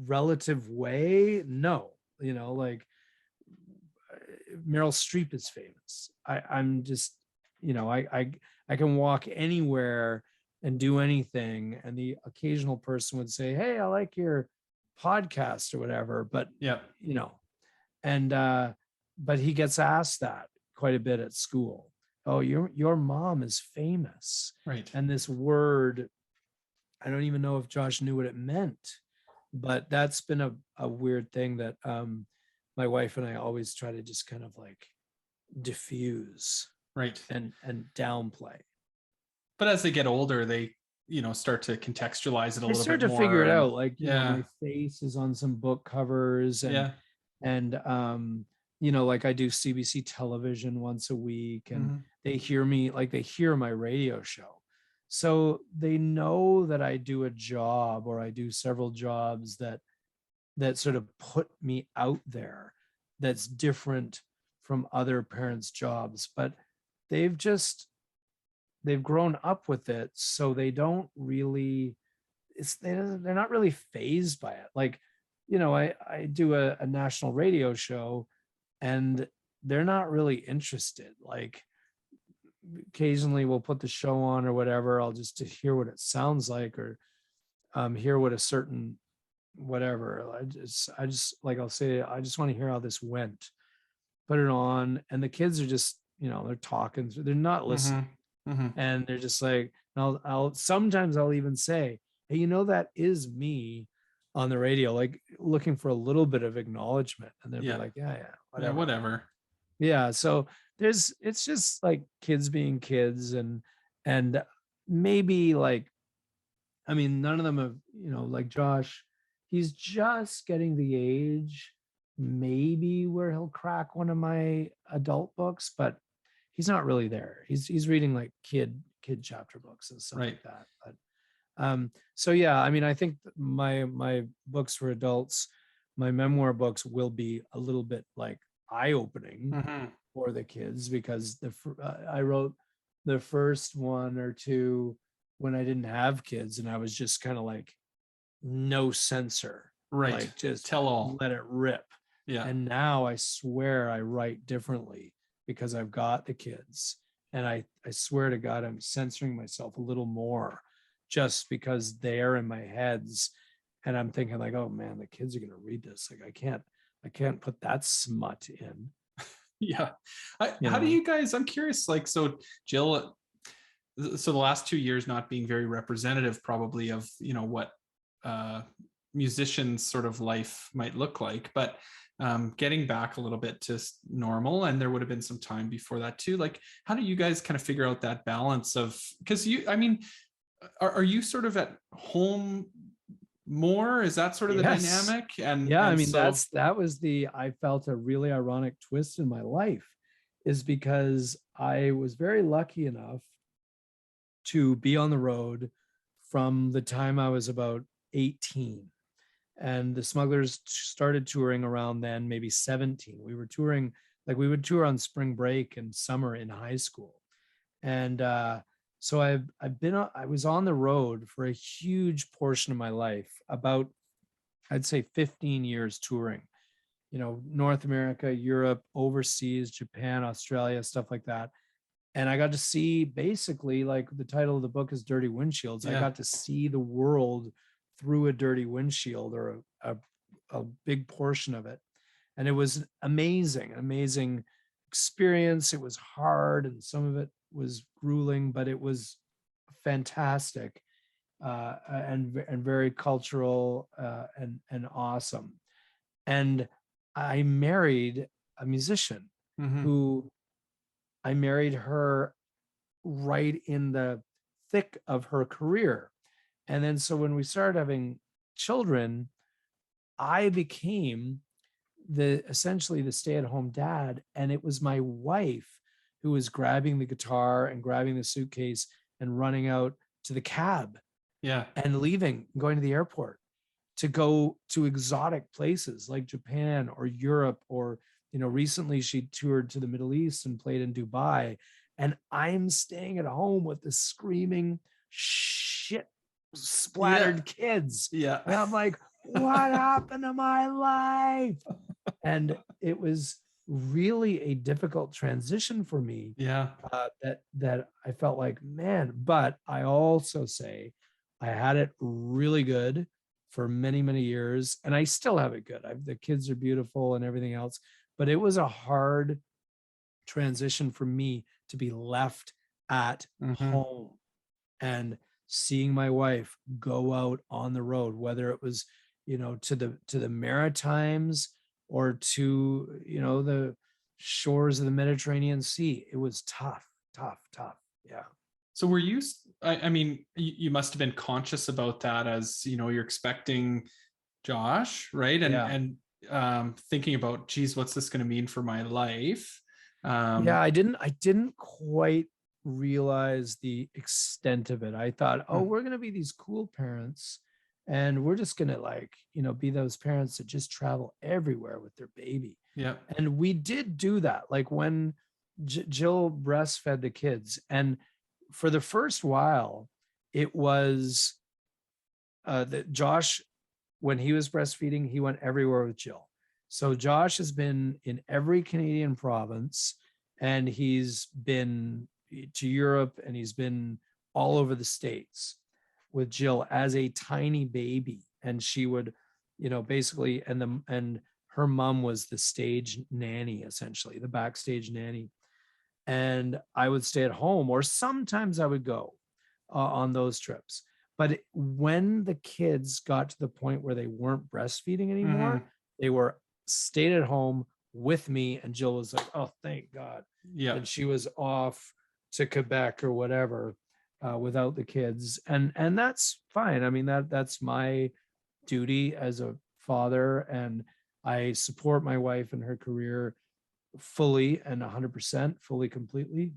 relative way, no. You know, like Meryl Streep is famous. I'm just, you know, I can walk anywhere and do anything, and the occasional person would say, hey, I like your podcast or whatever, but Yeah. you know, and but he gets asked that quite a bit at school. Oh, your mom is famous. Right. And this word, I don't even know if Josh knew what it meant, but that's been a weird thing that my wife and I always try to just kind of like diffuse Right. and downplay. But as they get older, they, you know, start to contextualize it a They little start bit to more. figure it and- out. Like, you know, yeah. my face is on some book covers, and Yeah. and you know, like I do CBC television once a week, and Mhm. they hear me, like they hear my radio show. So they know that I do a job, or I do several jobs that sort of put me out there, that's different from other parents' jobs, but they've grown up with it, so they don't really, they're not really fazed by it. Like, you know, I do a national radio show, and they're not really interested. Like, occasionally we'll put the show on or whatever, I'll just to hear what it sounds like, or hear what a certain whatever. I just like, I'll say, I just want to hear how this went. Put it on, and the kids are just, you know, they're talking, they're not listening. Mhm. And they're just like, I'll sometimes I'll even say, hey, you know, that is me on the radio, like looking for a little bit of acknowledgement. And they'll Yeah. be like, yeah, Yeah, whatever. whatever. Yeah. So it's just like kids being kids, and maybe, like, I mean, none of them have, you know, like Josh, he's just getting the age maybe where he'll crack one of my adult books, but he's not really there. He's reading like kid chapter books and stuff like that. But so yeah, I mean, I think my books for adults, my memoir books, will be a little bit like eye-opening Mhm. for the kids, because I wrote the first one or two when I didn't have kids, and I was just kind of like no censor, Right. like just Tell all. let it rip. Yeah. And now I swear I write differently because I've got the kids. And I swear to God, I'm censoring myself a little more just because they're in my heads. And I'm thinking like, oh man, the kids are going to read this. Like I can't put that smut in. Yeah. How do you guys, I'm curious, like, so Jill, so the last 2 years not being very representative probably of, you know, what musicians sort of life might look like, but getting back a little bit to normal, and there would have been some time before that too. Like, how do you guys kind of figure out that balance of, because you, I mean, are you sort of at home more? Is that sort of the dynamic? And yeah, and I mean, so, that was I felt a really ironic twist in my life, is because I was very lucky enough to be on the road from the time I was about 18. And the Smugglers started touring around then, maybe 17. We were touring, like we would tour on spring break and summer in high school. And so I was on the road for a huge portion of my life, about, I'd say 15 years touring, you know, North America, Europe, overseas, Japan, Australia, stuff like that. And I got to see, basically, like the title of the book is Dirty Windshields. Yeah. I got to see the world through a dirty windshield, or a big portion of it. And it was amazing, an amazing experience. It was hard and some of it was grueling, but it was fantastic, and very cultural, and awesome. And I married a musician who I married her right in the thick of her career. And then so when we started having children, I became essentially the stay-at-home dad. And it was my wife who was grabbing the guitar and grabbing the suitcase and running out to the cab. Yeah. And leaving, going to the airport to go to exotic places like Japan or Europe, or, you know, recently she toured to the Middle East and played in Dubai. And I'm staying at home with the screaming shit splattered kids. Yeah. And I'm like, what happened to my life? And it was really a difficult transition for me. Yeah. That I felt like, man, but I also say I had it really good for many, many years, and I still have it good. The kids are beautiful and everything else, but it was a hard transition for me to be left at home and seeing my wife go out on the road, whether it was, you know, to the Maritimes or to, you know, the shores of the Mediterranean Sea. It was tough. Yeah. So were you, I mean, you must have been conscious about that, as, you know, you're expecting Josh, right? And thinking about, geez, what's this going to mean for my life? Yeah, I didn't quite realize the extent of it. I thought, oh, we're going to be these cool parents, and we're just going to, like, you know, be those parents that just travel everywhere with their baby. Yeah. And we did do that. Like when Jill breastfed the kids, and for the first while, it was that Josh, when he was breastfeeding, he went everywhere with Jill. So Josh has been in every Canadian province, and he's been to Europe, and he's been all over the States with Jill as a tiny baby. And she would, you know, basically, and her mom was the stage nanny, essentially the backstage nanny. And I would stay at home, or sometimes I would go on those trips. But when the kids got to the point where they weren't breastfeeding anymore, they were stayed at home with me, and Jill was like, oh, thank God. Yeah. And she was off to Quebec or whatever without the kids. And that's fine. I mean, that's my duty as a father, and I support my wife and her career fully and 100%, fully, completely.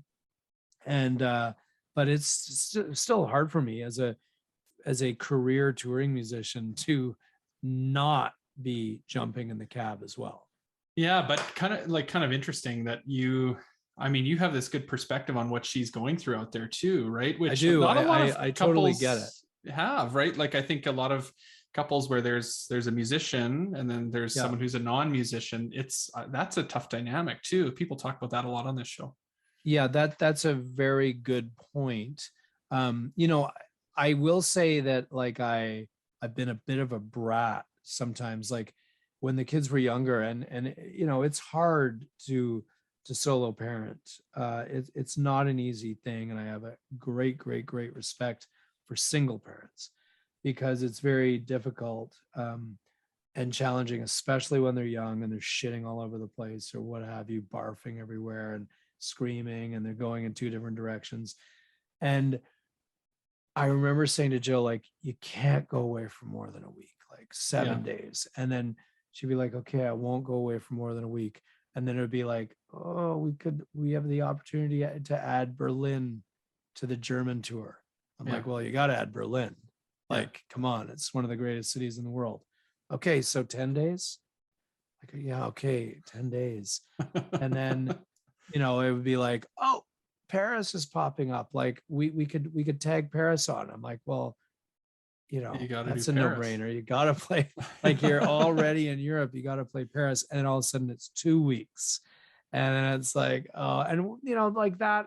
And but it's still hard for me as a career touring musician to not be jumping in the cab as well. Yeah, but kind of interesting that you, I mean, you have this good perspective on what she's going through out there too, right? Which I do. not a lot of I totally couples get it. have, right? Like I think a lot of couples where there's a musician and then there's Yeah. someone who's a non-musician, it's that's a tough dynamic too. People talk about that a lot on this show. Yeah, that's a very good point. You know, I will say that like I've been a bit of a brat sometimes, like when the kids were younger, and you know, it's hard to solo parent. It's not an easy thing, and I have a great respect for single parents because it's very difficult and challenging, especially when they're young and they're shitting all over the place or what have you, barfing everywhere and screaming, and they're going in two different directions. And I remember saying to Jill, like, you can't go away for more than a week, like 7 days. And then she'd be like, okay, I won't go away for more than a week. And then it would be like, oh, we have the opportunity to add Berlin to the German tour. I'm like, well, you got to add Berlin. Like, come on, it's one of the greatest cities in the world. Okay, so 10 days? Like, yeah, okay, 10 days. And then, you know, it would be like, oh, Paris is popping up. Like we could tag Paris on. I'm like, well, you know, that's a no-brainer. You gotta play, like you're already in Europe, you gotta play Paris. And then all of a sudden it's 2 weeks. And then it's like, oh, and you know, like that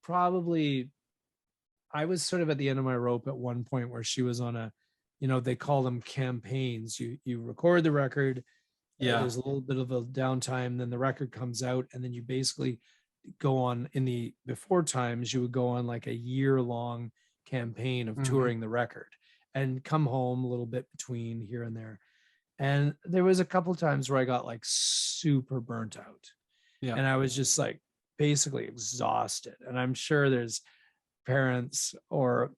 probably I was sort of at the end of my rope at one point where she was on a, you know, they call them campaigns. You record the record. There's a little bit of a downtime, then the record comes out, and then you basically go on in the before times, you would go on like a year-long campaign of touring the record and come home a little bit between here and there. And there was a couple times where I got like super burnt out. And I was just like basically exhausted. And I'm sure there's parents or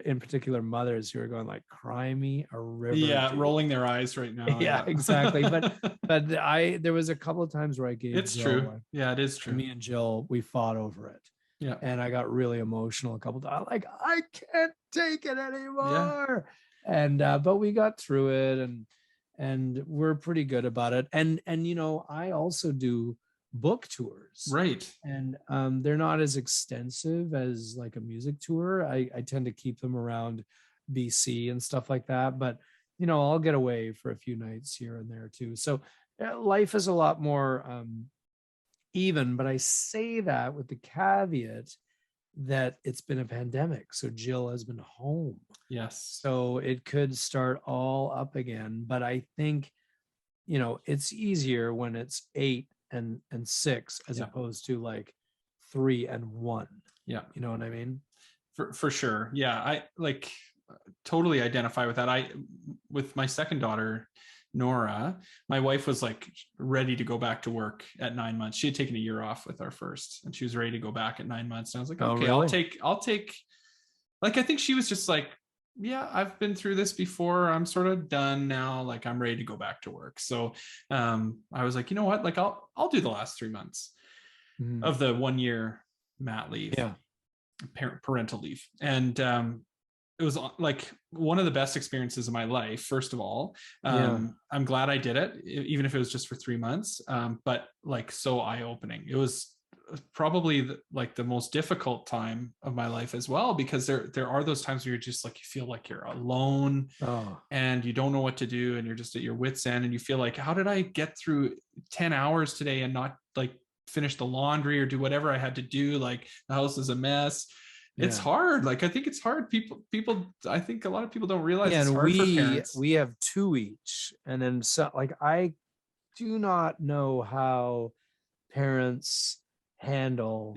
in particular mothers who are going like, cry me a river. Rolling their eyes right now. Yeah, exactly. But there was a couple of times where I gave it's Jill, true. like, It is true. Me and Jill, we fought over it. Yeah. And I got really emotional a couple of times. Like, I can't take it anymore. And but we got through it, and we're pretty good about it. And you know, I also do book tours. Right. And they're not as extensive as like a music tour. I tend to keep them around BC and stuff like that. But you know, I'll get away for a few nights here and there too. So life is a lot more even, but I say that with the caveat that it's been a pandemic. So Jill has been home. Yes. So it could start all up again. But I think, you know, it's easier when it's 8 and 6 as opposed to like 3 and 1. Yeah. You know what I mean? For sure. Yeah. I like totally identify with that. With my second daughter, Nora, my wife was like ready to go back to work at 9 months. She had taken a year off with our first, and she was ready to go back at 9 months. And I was like, okay, really? I'll take, like, I think she was just like, yeah, I've been through this before. I'm sort of done now. Like, I'm ready to go back to work. So I was like, you know what? Like, I'll do the last 3 months of the 1 year mat leave, parental leave. And it was like one of the best experiences of my life. First of all, I'm glad I did it, even if it was just for 3 months. But like, so eye-opening. It was probably like the most difficult time of my life as well, because there are those times where you're just like, you feel like you're alone and you don't know what to do, and you're just at your wit's end, and you feel like, how did I get through 10 hours today and not like finish the laundry or do whatever I had to do? Like, the house is a mess. It's hard. Like, I think it's hard. I think a lot of people don't realize it's hard for parents. We have 2 each. And then so like, I do not know how parents handle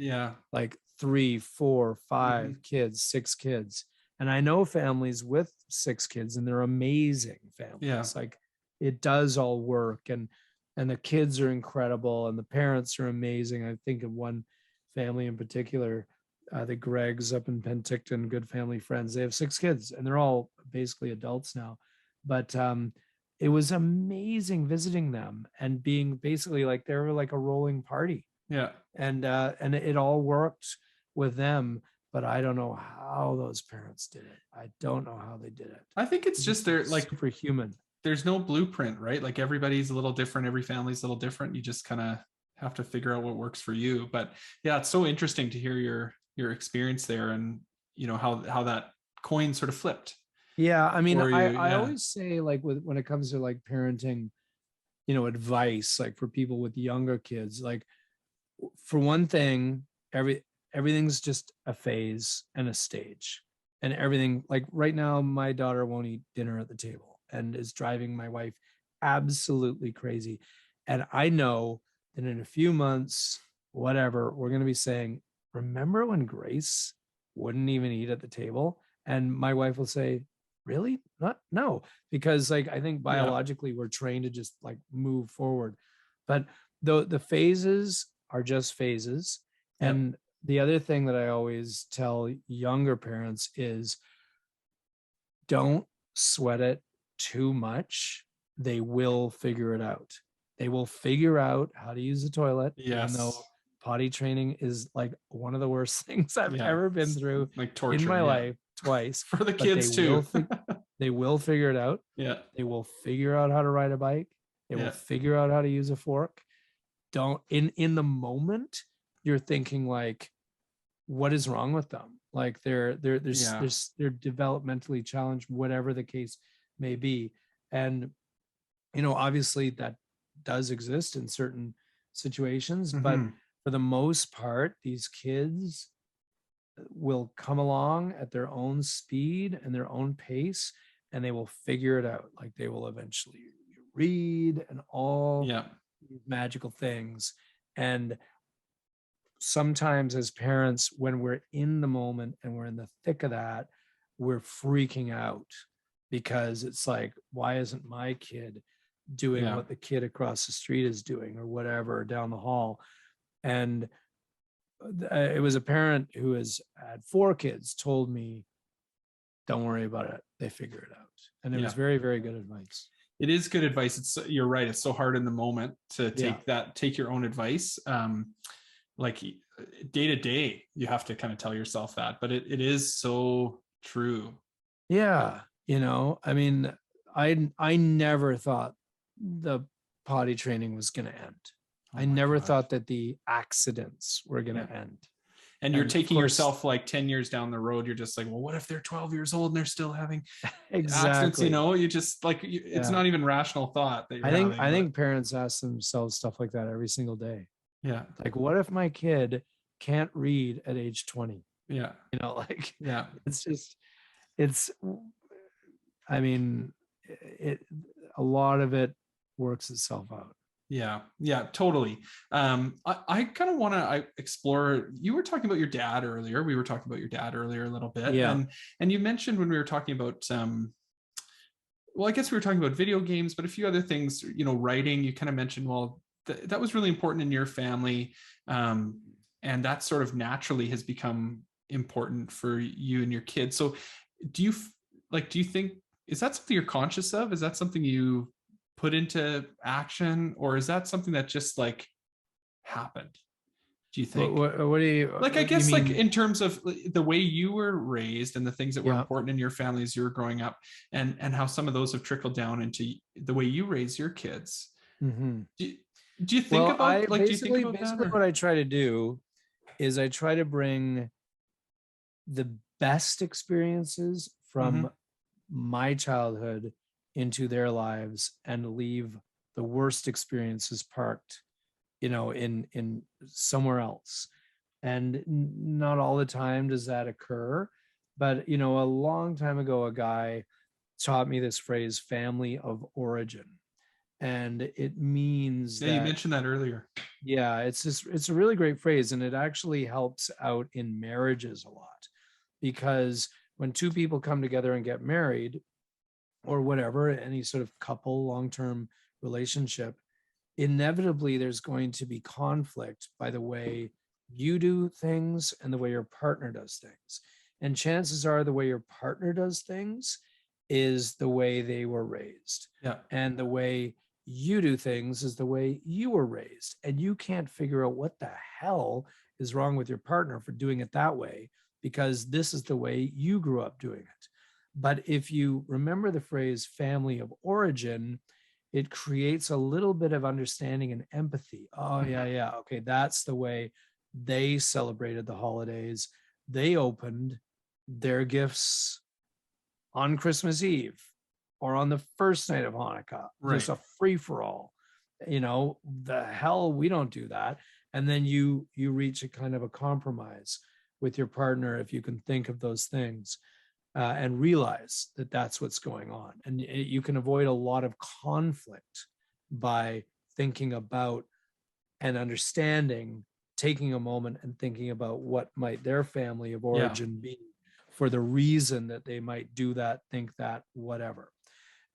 like 3, 4, 5 kids, 6 kids. And I know families with 6 kids, and they're amazing families. Like, it does all work, and the kids are incredible, and the parents are amazing. I think of one family in particular, the Gregs up in Penticton, good family friends. They have 6 kids, and they're all basically adults now. But it was amazing visiting them and being basically like, they were like a rolling party. And it all worked with them, but I don't know how those parents did it. I don't know how they did it. I think it's just they're like superhuman. There's no blueprint, right? Like, everybody's a little different. Every family's a little different. You just kind of have to figure out what works for you. But yeah, it's so interesting to hear your experience there, and how that coin sort of flipped Yeah, I mean, for you. I Yeah. always say, like, when it comes to like parenting, you know, advice, like for people with younger kids, like, for one thing, everything's just a phase and a stage. And everything, like right now, my daughter won't eat dinner at the table and is driving my wife absolutely crazy. And I know that in a few months, whatever, we're going to be saying, remember when Grace wouldn't even eat at the table? And my wife will say, really? Not, no, because like I think Yeah. biologically we're trained to just like move forward. But the phases are just phases. Yeah. And the other thing that I always tell younger parents is, don't sweat it too much. They will figure it out. They will figure out how to use the toilet, even though Yes. potty training is like one of the worst things I've Yeah. ever been It's through like torture. in my Yeah. life twice. For the But kids too. they will figure it out. Yeah. They will figure out how to ride a bike. They will Yeah. figure out how to use a fork. Don't in the moment you're thinking like, what is wrong with them? Like they're Yeah. developmentally challenged, whatever the case may be. And obviously that does exist in certain situations, but Mhm. for the most part, these kids will come along at their own speed and their own pace, and they will figure it out. Like they will eventually read and all Yeah. these magical things. And sometimes as parents, when we're in the moment and we're in the thick of that, we're freaking out because it's like, why isn't my kid doing Yeah. what the kid across the street is doing or whatever down the hall? And it was a parent who has had 4 kids told me, don't worry about it, they figure it out. And it was Yeah. very, very good advice. It is good advice. You're right. It's so hard in the moment to take your own advice. Like day to day, you have to kind of tell yourself that, but it is so true. Yeah. I mean, I never thought the potty training was going to end. Oh I my never gosh. thought that the accidents were going to Yeah. end. And you're And of taking course- yourself like 10 years down the road. You're just like, well, what if they're 12 years old and they're still having accidents? exactly. You just like, it's Yeah. not even rational thought that you're I think having, I but- think parents ask themselves stuff like that every single day. Yeah. Like, what if my kid can't read at age 20? Yeah. Like, Yeah. it's I mean, a lot of it works itself out. Yeah, totally. I kind of want to explore, you were talking about your dad earlier. We were talking about your dad earlier a little bit. Yeah. And you mentioned when we were talking about, well, I guess we were talking about video games, but a few other things, writing, you kind of mentioned, well, that was really important in your family. And that sort of naturally has become important for you and your kids. So do you think, is that something you're conscious of? Is that something you put into action, or is that something that just like happened, do you think? What do you Like, I what do you guess like mean? in terms of the way you were raised and the things that were Yeah. important in your family as you were growing up, and how some of those have trickled down into the way you raise your kids. Mm-hmm. Do you think about like, do you think about basically that, what I try to do is I try to bring the best experiences from my childhood into their lives and leave the worst experiences parked, in somewhere else. And not all the time does that occur, but a long time ago, a guy taught me this phrase, family of origin. And it means yeah, you mentioned that earlier. yeah, it's a really great phrase, and it actually helps out in marriages a lot, because when 2 people come together and get married or whatever, any sort of couple long-term relationship, inevitably there's going to be conflict by the way you do things and the way your partner does things. And chances are the way your partner does things is the way they were raised. Yeah. And the way you do things is the way you were raised. And you can't figure out what the hell is wrong with your partner for doing it that way, because this is the way you grew up doing it. But if you remember the phrase family of origin, it creates a little bit of understanding and empathy. Oh, yeah. Okay, that's the way they celebrated the holidays. They opened their gifts on Christmas Eve or on the first night of Hanukkah, just a free for all. The hell, we don't do that. And then you reach a kind of a compromise with your partner if you can think of those things and realize that that's what's going on. And you can avoid a lot of conflict by thinking about and understanding, taking a moment and thinking about what might their family of origin be for the reason that they might do that, think that, whatever.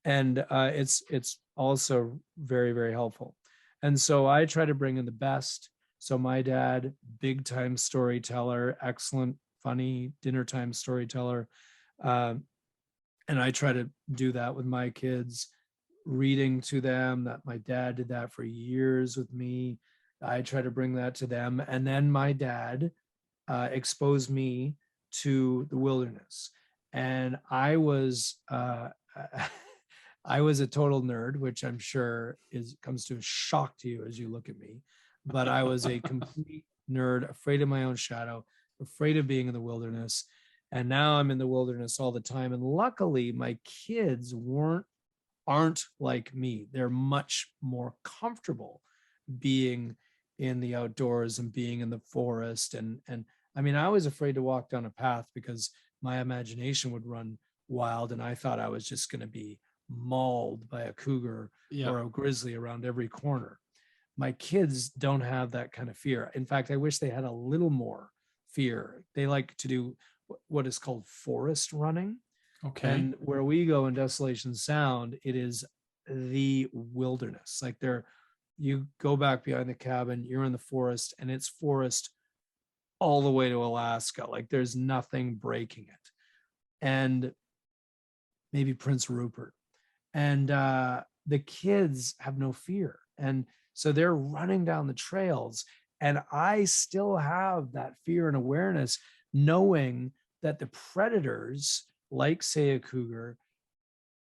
And it's also very, very helpful. And so I try to bring in the best. So my dad, big time storyteller, excellent, funny dinner time storyteller. And I try to do that with my kids, reading to them. That my dad did that for years with me. I try to bring that to them. And then my dad exposed me to the wilderness. And I was I was a total nerd, which I'm sure comes to a shock to you as you look at me. But I was a complete nerd, afraid of my own shadow, afraid of being in the wilderness. And now I'm in the wilderness all the time. And luckily, my kids aren't like me. They're much more comfortable being in the outdoors and being in the forest. And I mean, I was afraid to walk down a path because my imagination would run wild, and I thought I was just going to be mauled by a cougar or a grizzly around every corner. My kids don't have that kind of fear. In fact, I wish they had a little more fear. They like to do what is called forest running. Okay. And where we go in Desolation Sound, it is the wilderness. Like you go back behind the cabin, you're in the forest, and it's forest all the way to Alaska. Like there's nothing breaking it. And maybe Prince Rupert. And the kids have no fear. And so they're running down the trails. And I still have that fear and awareness, knowing that the predators, like say a cougar,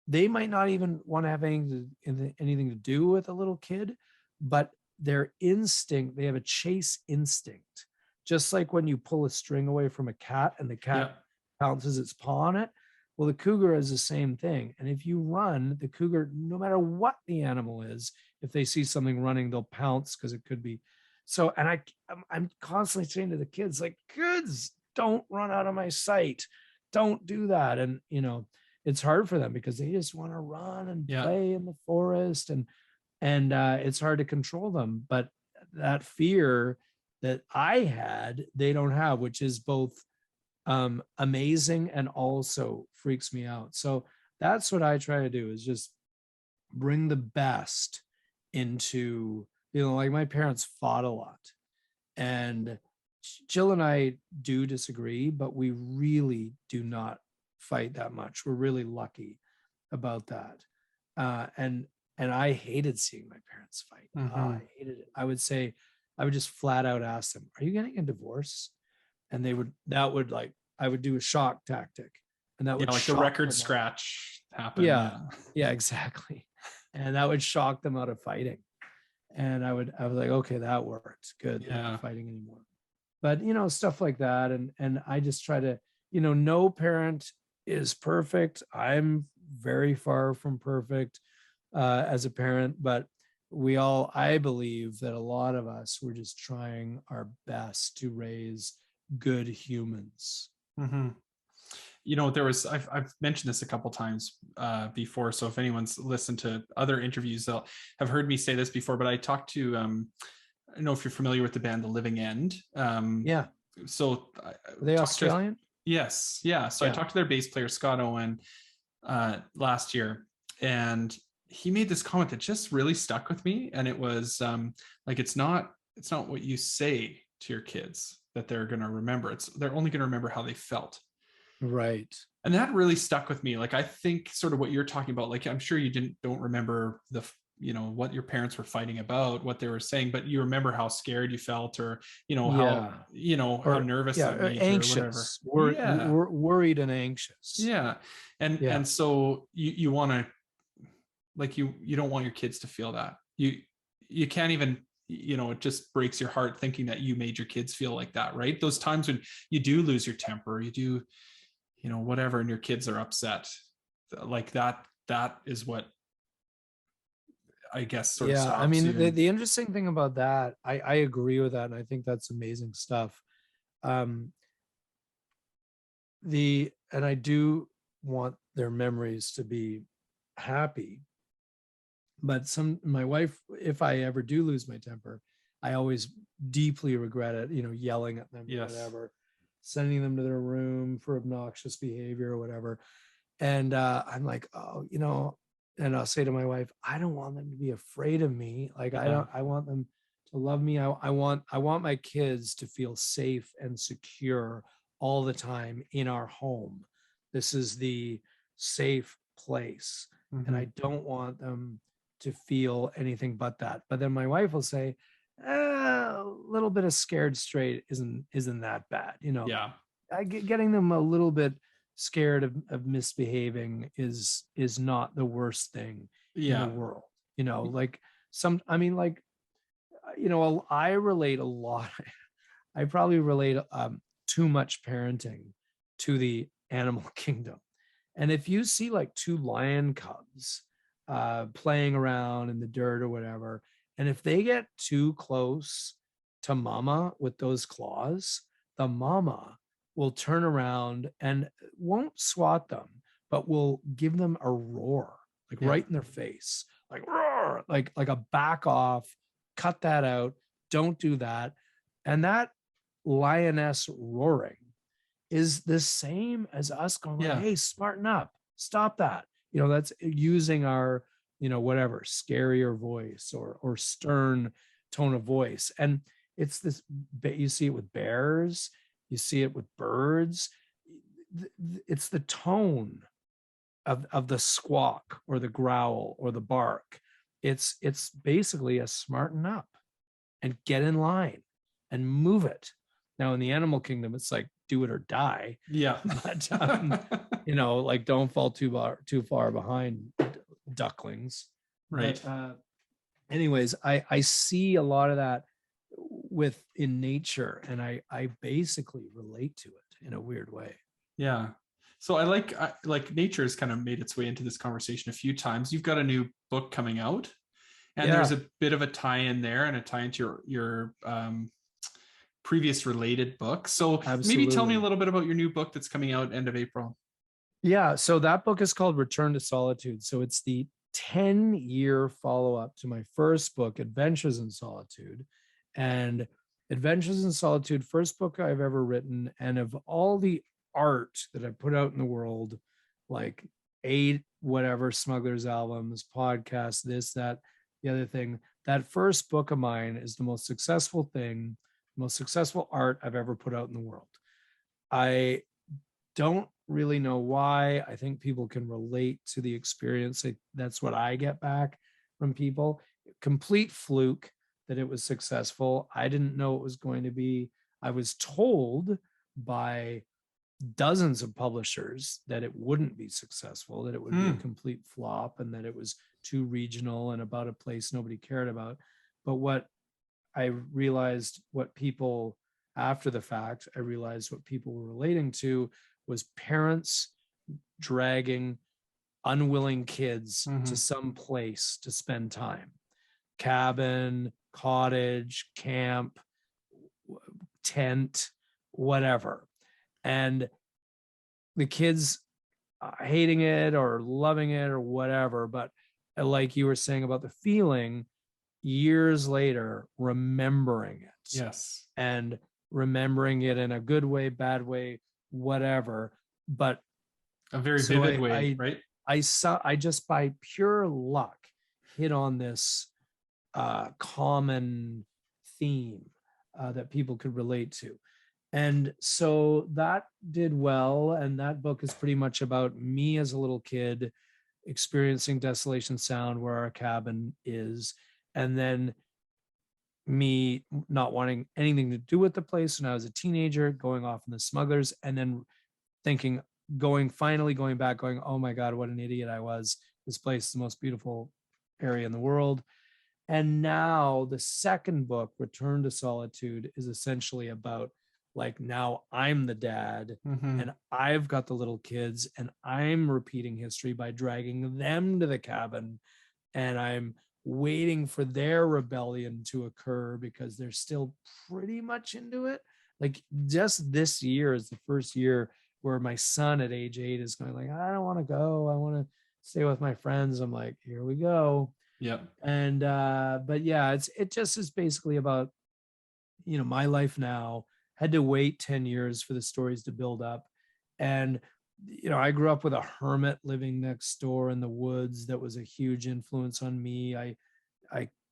they might not even want to have anything to do with a little kid, but their instinct, they have a chase instinct. Just like when you pull a string away from a cat and the cat pounces its paw on it. Well, the cougar is the same thing. And if you run, the cougar, no matter what the animal is, if they see something running, they'll pounce because it could be. So, and I'm constantly saying to the kids, like, kids, don't run out of my sight. Don't do that. And, it's hard for them because they just want to run and play in the forest. And it's hard to control them. But that fear that I had, they don't have, which is both amazing and also freaks me out. So that's what I try to do, is just bring the best into, like my parents fought a lot, and Jill and I do disagree, but we really do not fight that much. We're really lucky about that. And I hated seeing my parents fight. I hated it. I would just flat out ask them, "Are you getting a divorce?" And I would do a shock tactic, and that would like the record scratch happened. Yeah, exactly. And that would shock them out of fighting. And I was like, okay, that worked. Good. They're not fighting anymore. But stuff like that. And I just try to, no parent is perfect. I'm very far from perfect as a parent, but I believe that a lot of us, we're just trying our best to raise good humans. I've mentioned this a couple times before. So if anyone's listened to other interviews, they'll have heard me say this before, but I talked to, I don't know if you're familiar with the band, The Living End. So are they Australian? Yes. Yeah. So I talked to their bass player, Scott Owen, last year, and he made this comment that just really stuck with me. And it was like, it's not what you say to your kids that they're going to remember. They're only going to remember how they felt. Right. And that really stuck with me. Like, I think sort of what you're talking about, like, I'm sure you don't remember what your parents were fighting about, what they were saying, but you remember how scared you felt, or, how nervous that made anxious, you or whatever. Worried and anxious. Yeah. And so you want to like you don't want your kids to feel that. You can't even, it just breaks your heart thinking that you made your kids feel like that, right? Those times when you do lose your temper, you do, whatever, and your kids are upset, like that is what I guess sort of Yeah, I stops mean, you. the interesting thing about that, I agree with that, and I think that's amazing stuff. Um, and I do want their memories to be happy, but my wife, if I ever do lose my temper, I always deeply regret it, yelling at them or Yes. whatever, sending them to their room for obnoxious behavior or whatever. And I'm like, oh, and I'll say to my wife, I don't want them to be afraid of me. Like, I want them to love me. I want my kids to feel safe and secure all the time in our home. This is the safe place. And I don't want them to feel anything but that. But then my wife will say, a little bit of scared straight isn't that bad. Yeah. Getting them a little bit scared of misbehaving is not the worst thing in the world. I relate a lot. I probably relate too much parenting to the animal kingdom. And if you see like two lion cubs playing around in the dirt or whatever, and if they get too close to mama with those claws, the mama will turn around and won't swat them, but will give them a roar, like right in their face, like roar, like a back off, cut that out, don't do that. And that lioness roaring is the same as us going, like, hey, smarten up, stop that. That's using our, whatever, scarier voice or stern tone of voice. And it's this, you see it with bears, you see it with birds. It's the tone of the squawk or the growl or the bark. It's basically a smarten up and get in line and move it. Now in the animal kingdom, it's like do it or die. Yeah. But like don't fall too far behind, ducklings. Right. But, anyways, I see a lot of that in nature, and I basically relate to it in a weird way. Yeah. So I like nature has kind of made its way into this conversation a few times. You've got a new book coming out, and there's a bit of a tie in there and a tie into your previous related book. So maybe tell me a little bit about your new book that's coming out end of April. Yeah. So that book is called Return to Solitude. So it's the 10-year follow-up to my first book, Adventures in Solitude. And Adventures in Solitude, first book I've ever written. And of all the art that I put out in the world, like 8 whatever Smugglers albums, podcasts, this, that, the other thing, that first book of mine is the most successful art I've ever put out in the world. I don't really know why. I think people can relate to the experience. That's what I get back from people. Complete fluke that it was successful. I didn't know it was going to be. I was told by dozens of publishers that it wouldn't be successful, that it would be a complete flop, and that it was too regional and about a place nobody cared about. But what I realized, after the fact, I realized what people were relating to was parents dragging unwilling kids to some place to spend time. Cabin, cottage, camp, tent, whatever. And the kids hating it or loving it or whatever. But like you were saying about the feeling, years later, remembering it. Yes. And remembering it in a good way, bad way, whatever. But a very vivid way, right? I just by pure luck hit on this common theme that people could relate to. And so that did well. And that book is pretty much about me as a little kid experiencing Desolation Sound, where our cabin is, and then me not wanting anything to do with the place when I was a teenager, going off in the Smugglers, and then finally going back, going, oh my God, what an idiot I was This place is the most beautiful area in the world. And now the second book, Return to Solitude, is essentially about like, now I'm the dad and I've got the little kids and I'm repeating history by dragging them to the cabin, and I'm waiting for their rebellion to occur because they're still pretty much into it. Like, just this year is the first year where my son at age 8 is going like, I don't want to go. I want to stay with my friends. I'm like, here we go. Yep. And but yeah, it just is basically about, you know, my life now. Had to wait 10 years for the stories to build up. And you know, I grew up with a hermit living next door in the woods that was a huge influence on me. I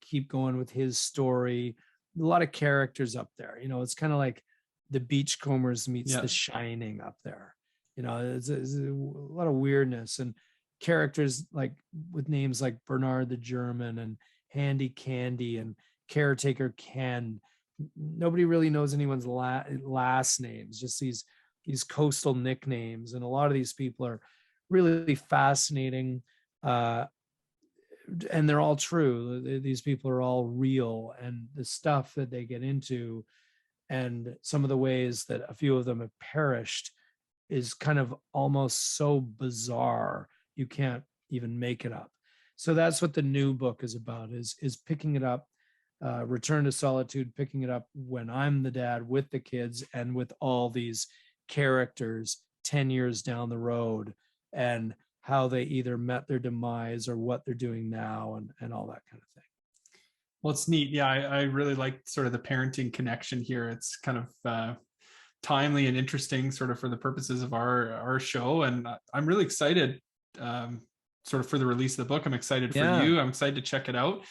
keep going with his story. A lot of characters up there. You know, it's kind of like the Beachcombers meets The Shining up there. You know, it's a lot of weirdness and characters like with names like Bernard the German and Handy Candy and Caretaker Ken. Nobody really knows anyone's last names, just these coastal nicknames. And a lot of these people are really fascinating. And they're all true. These people are all real, and the stuff that they get into and some of the ways that a few of them have perished is kind of almost so bizarre you can't even make it up. So that's what the new book is about, is picking it up, Return to Solitude, picking it up when I'm the dad with the kids and with all these characters 10 years down the road, and how they either met their demise or what they're doing now, and all that kind of thing. Well, it's neat. Yeah, I really like sort of the parenting connection here. It's kind of timely and interesting sort of for the purposes of our show. And I'm really excited sort of for the release of the book. I'm excited for you. I'm excited to check it out.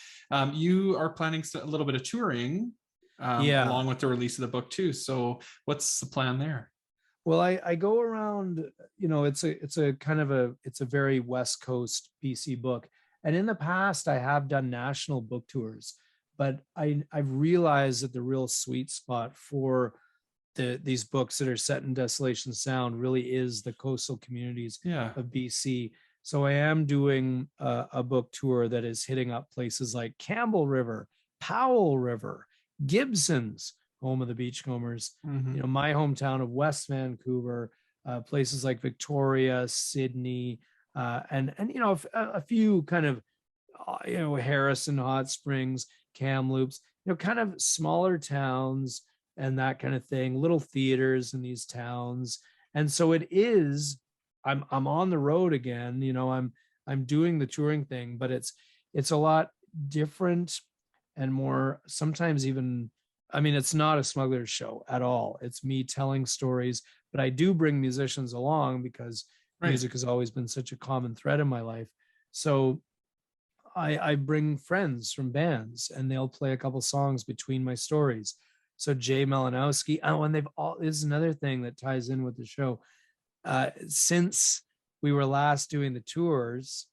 You are planning a little bit of touring along with the release of the book too. So what's the plan there? Well, I go around, you know, it's a kind of it's a very West Coast BC book. And in the past, I have done national book tours, but I've realized that the real sweet spot for these books that are set in Desolation Sound really is the coastal communities of BC. So I am doing a book tour that is hitting up places like Campbell River, Powell River, Gibson's, home of the Beachcombers, you know, my hometown of West Vancouver, places like Victoria, Sydney, and you know, a few kind of, you know, Harrison Hot Springs, Kamloops, you know, kind of smaller towns and that kind of thing, little theaters in these towns. And so it is, I'm on the road again, you know, I'm doing the touring thing, but it's a lot different and more, sometimes even, I mean, it's not a Smugglers show at all. It's me telling stories, but I do bring musicians along because music has always been such a common thread in my life. So I bring friends from bands and they'll play a couple songs between my stories. So Jay Malinowski, oh, and this is another thing that ties in with the show. Since we were last doing the tours,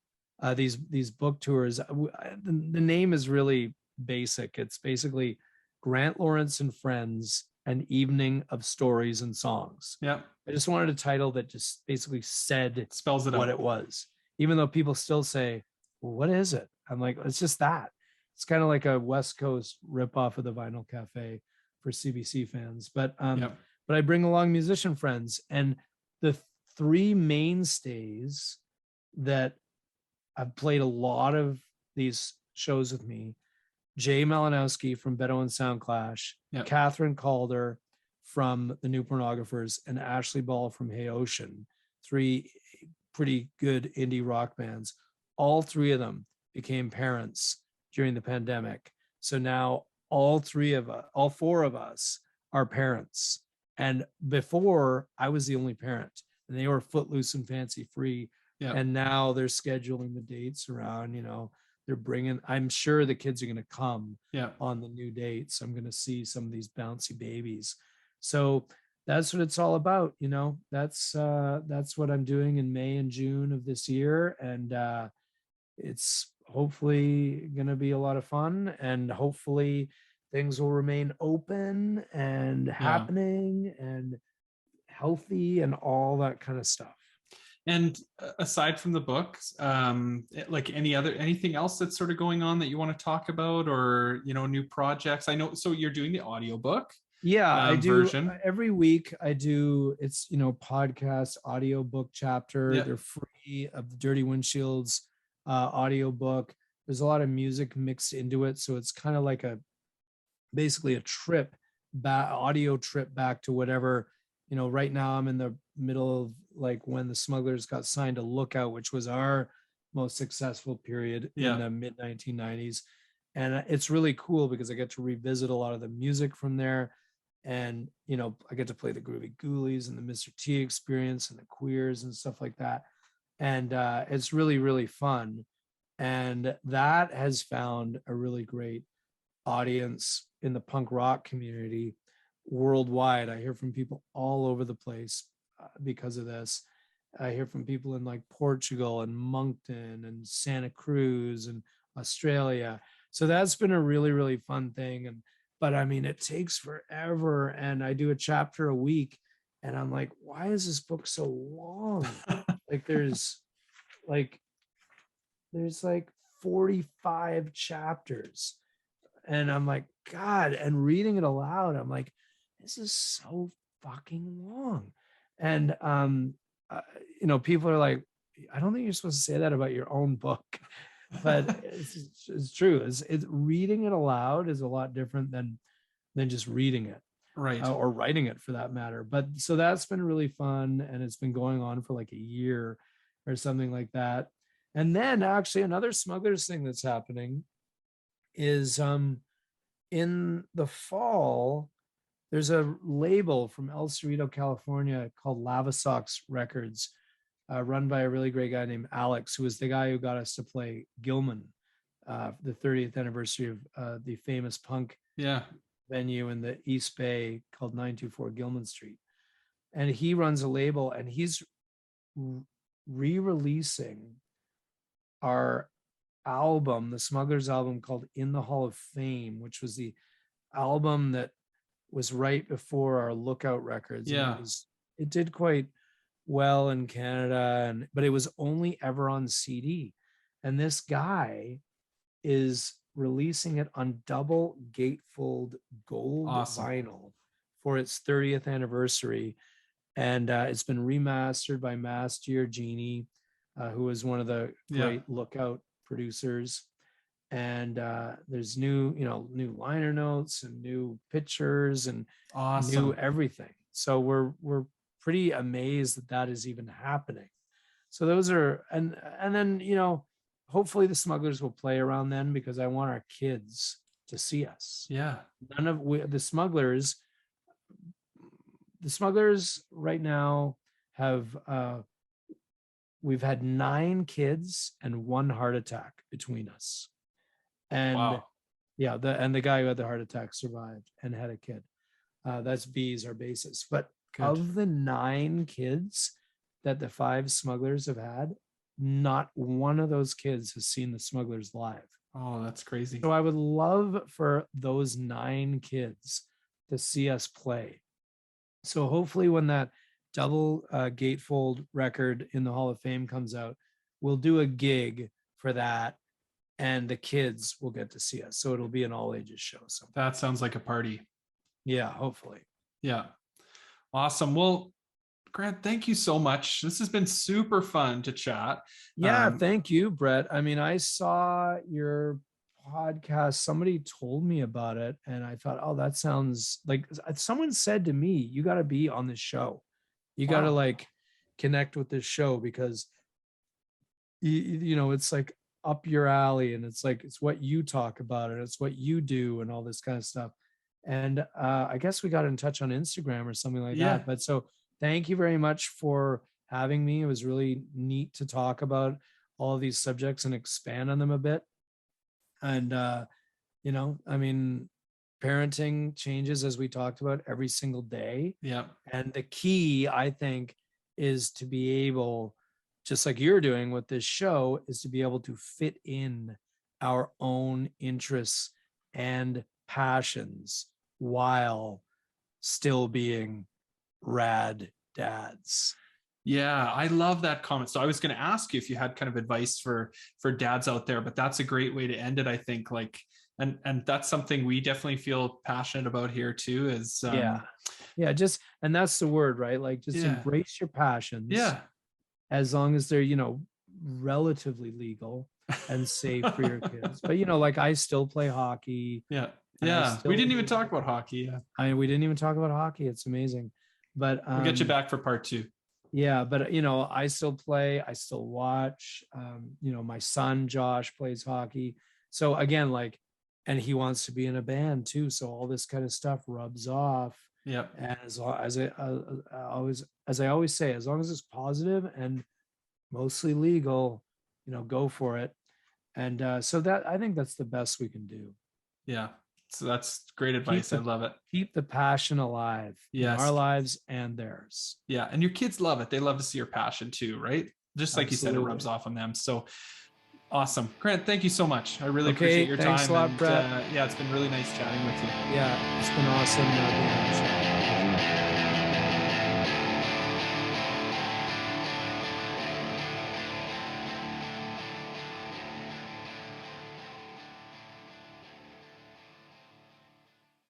these book tours, the name is really basic. It's basically Grant Lawrence and Friends, an evening of stories and songs. Yeah. I just wanted a title that just basically spells it what out. it was, even though people still say, well, what is it? I'm like, it's just that. It's kind of like a West Coast ripoff of the Vinyl Cafe for CBC fans. But I bring along musician friends, and the three mainstays that I've played a lot of these shows with me: Jay Malinowski from Bedtime and Soundclash, Catherine Calder from the New Pornographers, and Ashley Ball from Hey Ocean. Three pretty good indie rock bands. All three of them became parents during the pandemic. So now all four of us are parents. And before, I was the only parent, and they were footloose and fancy free. And now they're scheduling the dates around, you know, I'm sure the kids are going to come on the new dates. I'm going to see some of these bouncy babies. So that's what it's all about. You know, that's what I'm doing in May and June of this year. And it's hopefully going to be a lot of fun, and hopefully things will remain open and happening and healthy and all that kind of stuff. And aside from the books, like anything else that's sort of going on that you want to talk about, or new projects? I know, so you're doing the audiobook Yeah, I do version. every week. I do, it's, podcast, audiobook chapter. Yeah. They're free, of the Dirty Windshields audiobook. There's a lot of music mixed into it. So it's kind of like basically a trip back, audio trip back to whatever, right now I'm in the middle of like when the Smugglers got signed to Lookout, which was our most successful period in Yeah. the mid 1990s. And it's really cool because I get to revisit a lot of the music from there. And, I get to play the Groovy Ghoulies and the Mr. T Experience and the Queers and stuff like that. And it's really, really fun. And that has found a really great audience in the punk rock community worldwide. I hear from people all over the place because of this. I hear from people in like Portugal and Moncton and Santa Cruz and Australia. So that's been a really, really fun thing. But I mean, it takes forever. And I do a chapter a week. And I'm like, why is this book so long? Like like, there's like 45 chapters. And I'm like, God, and reading it aloud, I'm like, this is so fucking long. And people are like, I don't think you're supposed to say that about your own book, but it's true. It's reading it aloud is a lot different than just reading it, Right. or writing it for that matter. But so that's been really fun, and it's been going on for like a year or something like that. And then actually another Smugglers thing that's happening is in the fall, there's a label from El Cerrito, California called Lava Socks Records, run by a really great guy named Alex, who was the guy who got us to play Gilman, the 30th anniversary of the famous punk venue in the East Bay called 924 Gilman Street. And he runs a label, and he's re-releasing our album, the Smugglers album called In the Hall of Fame, which was the album that was right before our Lookout records. Yeah. And it did quite well in Canada, but it was only ever on CD. And this guy is releasing it on double gatefold gold vinyl for its 30th anniversary. And it's been remastered by Mastier Genie, who was one of the great Lookout producers. And there's new liner notes and new pictures and new everything. So we're pretty amazed that is even happening. So those are, and then hopefully the Smugglers will play around then, because I want our kids to see us. Yeah. None of the Smugglers right now have we've had 9 kids and 1 heart attack between us. And the guy who had the heart attack survived and had a kid. That's Bees, our bassist. But of the 9 kids that the 5 Smugglers have had, not one of those kids has seen the Smugglers live. Oh, that's crazy. So I would love for those 9 kids to see us play. So hopefully when that double gatefold record in the Hall of Fame comes out, we'll do a gig for that, and the kids will get to see us. So it'll be an all ages show. So that sounds like a party. Yeah, hopefully. Yeah. Awesome. Well, Grant, thank you so much. This has been super fun to chat. Yeah, thank you, Brett. I mean, I saw your podcast. Somebody told me about it, and I thought, oh, that sounds like, someone said to me, you got to be on this show. You got to like connect with this show, because it's like up your alley, and it's like, it's what you talk about, and it's what you do, and all this kind of stuff. And I guess we got in touch on Instagram or something like that. But so thank you very much for having me. It was really neat to talk about all of these subjects and expand on them a bit. And, I mean, parenting changes, as we talked about, every single day. Yeah. And the key, I think, is to be able, just like you're doing with this show, is to be able to fit in our own interests and passions while still being rad dads. Yeah, I love that comment. So I was going to ask you if you had kind of advice for dads out there, but that's a great way to end it, I think. Like, and that's something we definitely feel passionate about here too, is yeah, just, and that's the word, right? Like, just yeah, embrace your passions, yeah, as long as they're, relatively legal and safe for your kids. But like, I still play hockey. yeah, And yeah. We didn't even talk about hockey. Yeah, I mean, we didn't even talk about hockey. It's amazing. But we'll get you back for part 2. yeah, but I still play, I still watch. My son Josh plays hockey. So again, like, and he wants to be in a band too. So all this kind of stuff rubs off. Yeah. And as I always say, as long as it's positive and mostly legal, go for it. And so that, I think that's the best we can do. Yeah. So that's great advice. I love it. Keep the passion alive in our lives and theirs. Yeah. And your kids love it. They love to see your passion too, right? Just like you said, it rubs off on them. So awesome. Grant, thank you so much. I really appreciate your thanks time. A lot, and, Brett. Yeah, it's been really nice chatting with you. Yeah, it's been awesome being on the show.